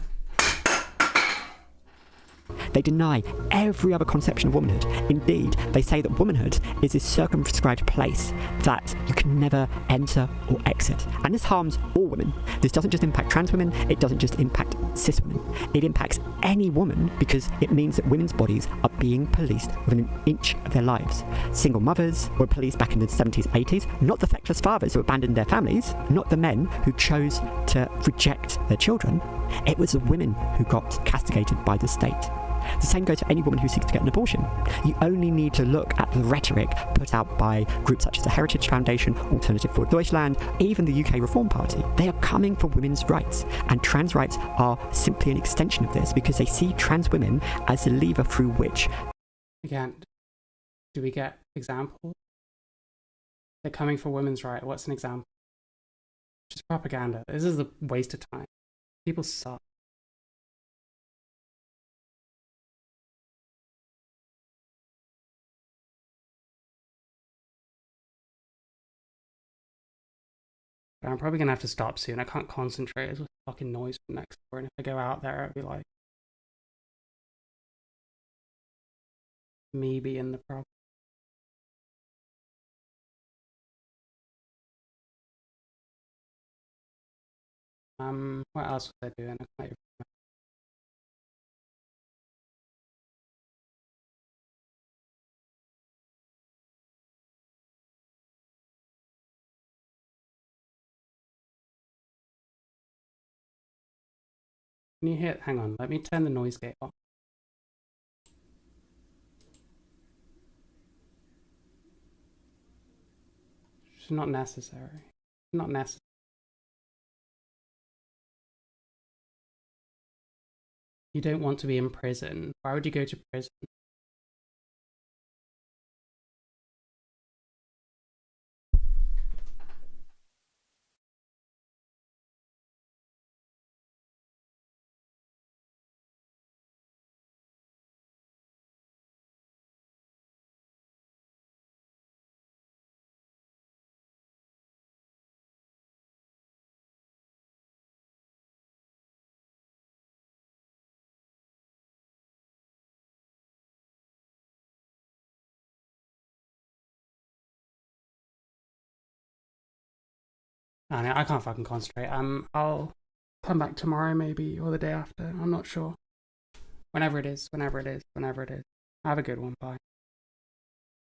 They deny every other conception of womanhood. Indeed, they say that womanhood is this circumscribed place that you can never enter or exit. And this harms all women. This doesn't just impact trans women, it doesn't just impact cis women. It impacts any woman because it means that women's bodies are being policed within an inch of their lives. Single mothers were policed back in the 70s, 80s, not the feckless fathers who abandoned their families, not the men who chose to reject their children. It was the women who got castigated by the state. The same goes for any woman who seeks to get an abortion. You only need to look at the rhetoric put out by groups such as the Heritage Foundation, Alternative for Deutschland, even the UK Reform Party. They are coming for women's rights, and trans rights are simply an extension of this because they see trans women as the lever through which... Again, do we get examples? They're coming for women's rights. What's an example? Just propaganda. This is a waste of time. People suck. I'm probably going to have to stop soon. I can't concentrate. There's a fucking noise from next door. And if I go out there, it'll be like me being the problem. What else was I doing? I can't even remember. Can you hear? Hang on, let me turn the noise gate off. It's not necessary. Not necessary. You don't want to be in prison. Why would you go to prison? I don't know, I can't fucking concentrate. I'll come back tomorrow maybe, or the day after. I'm not sure. Whenever it is. Have a good one. Bye.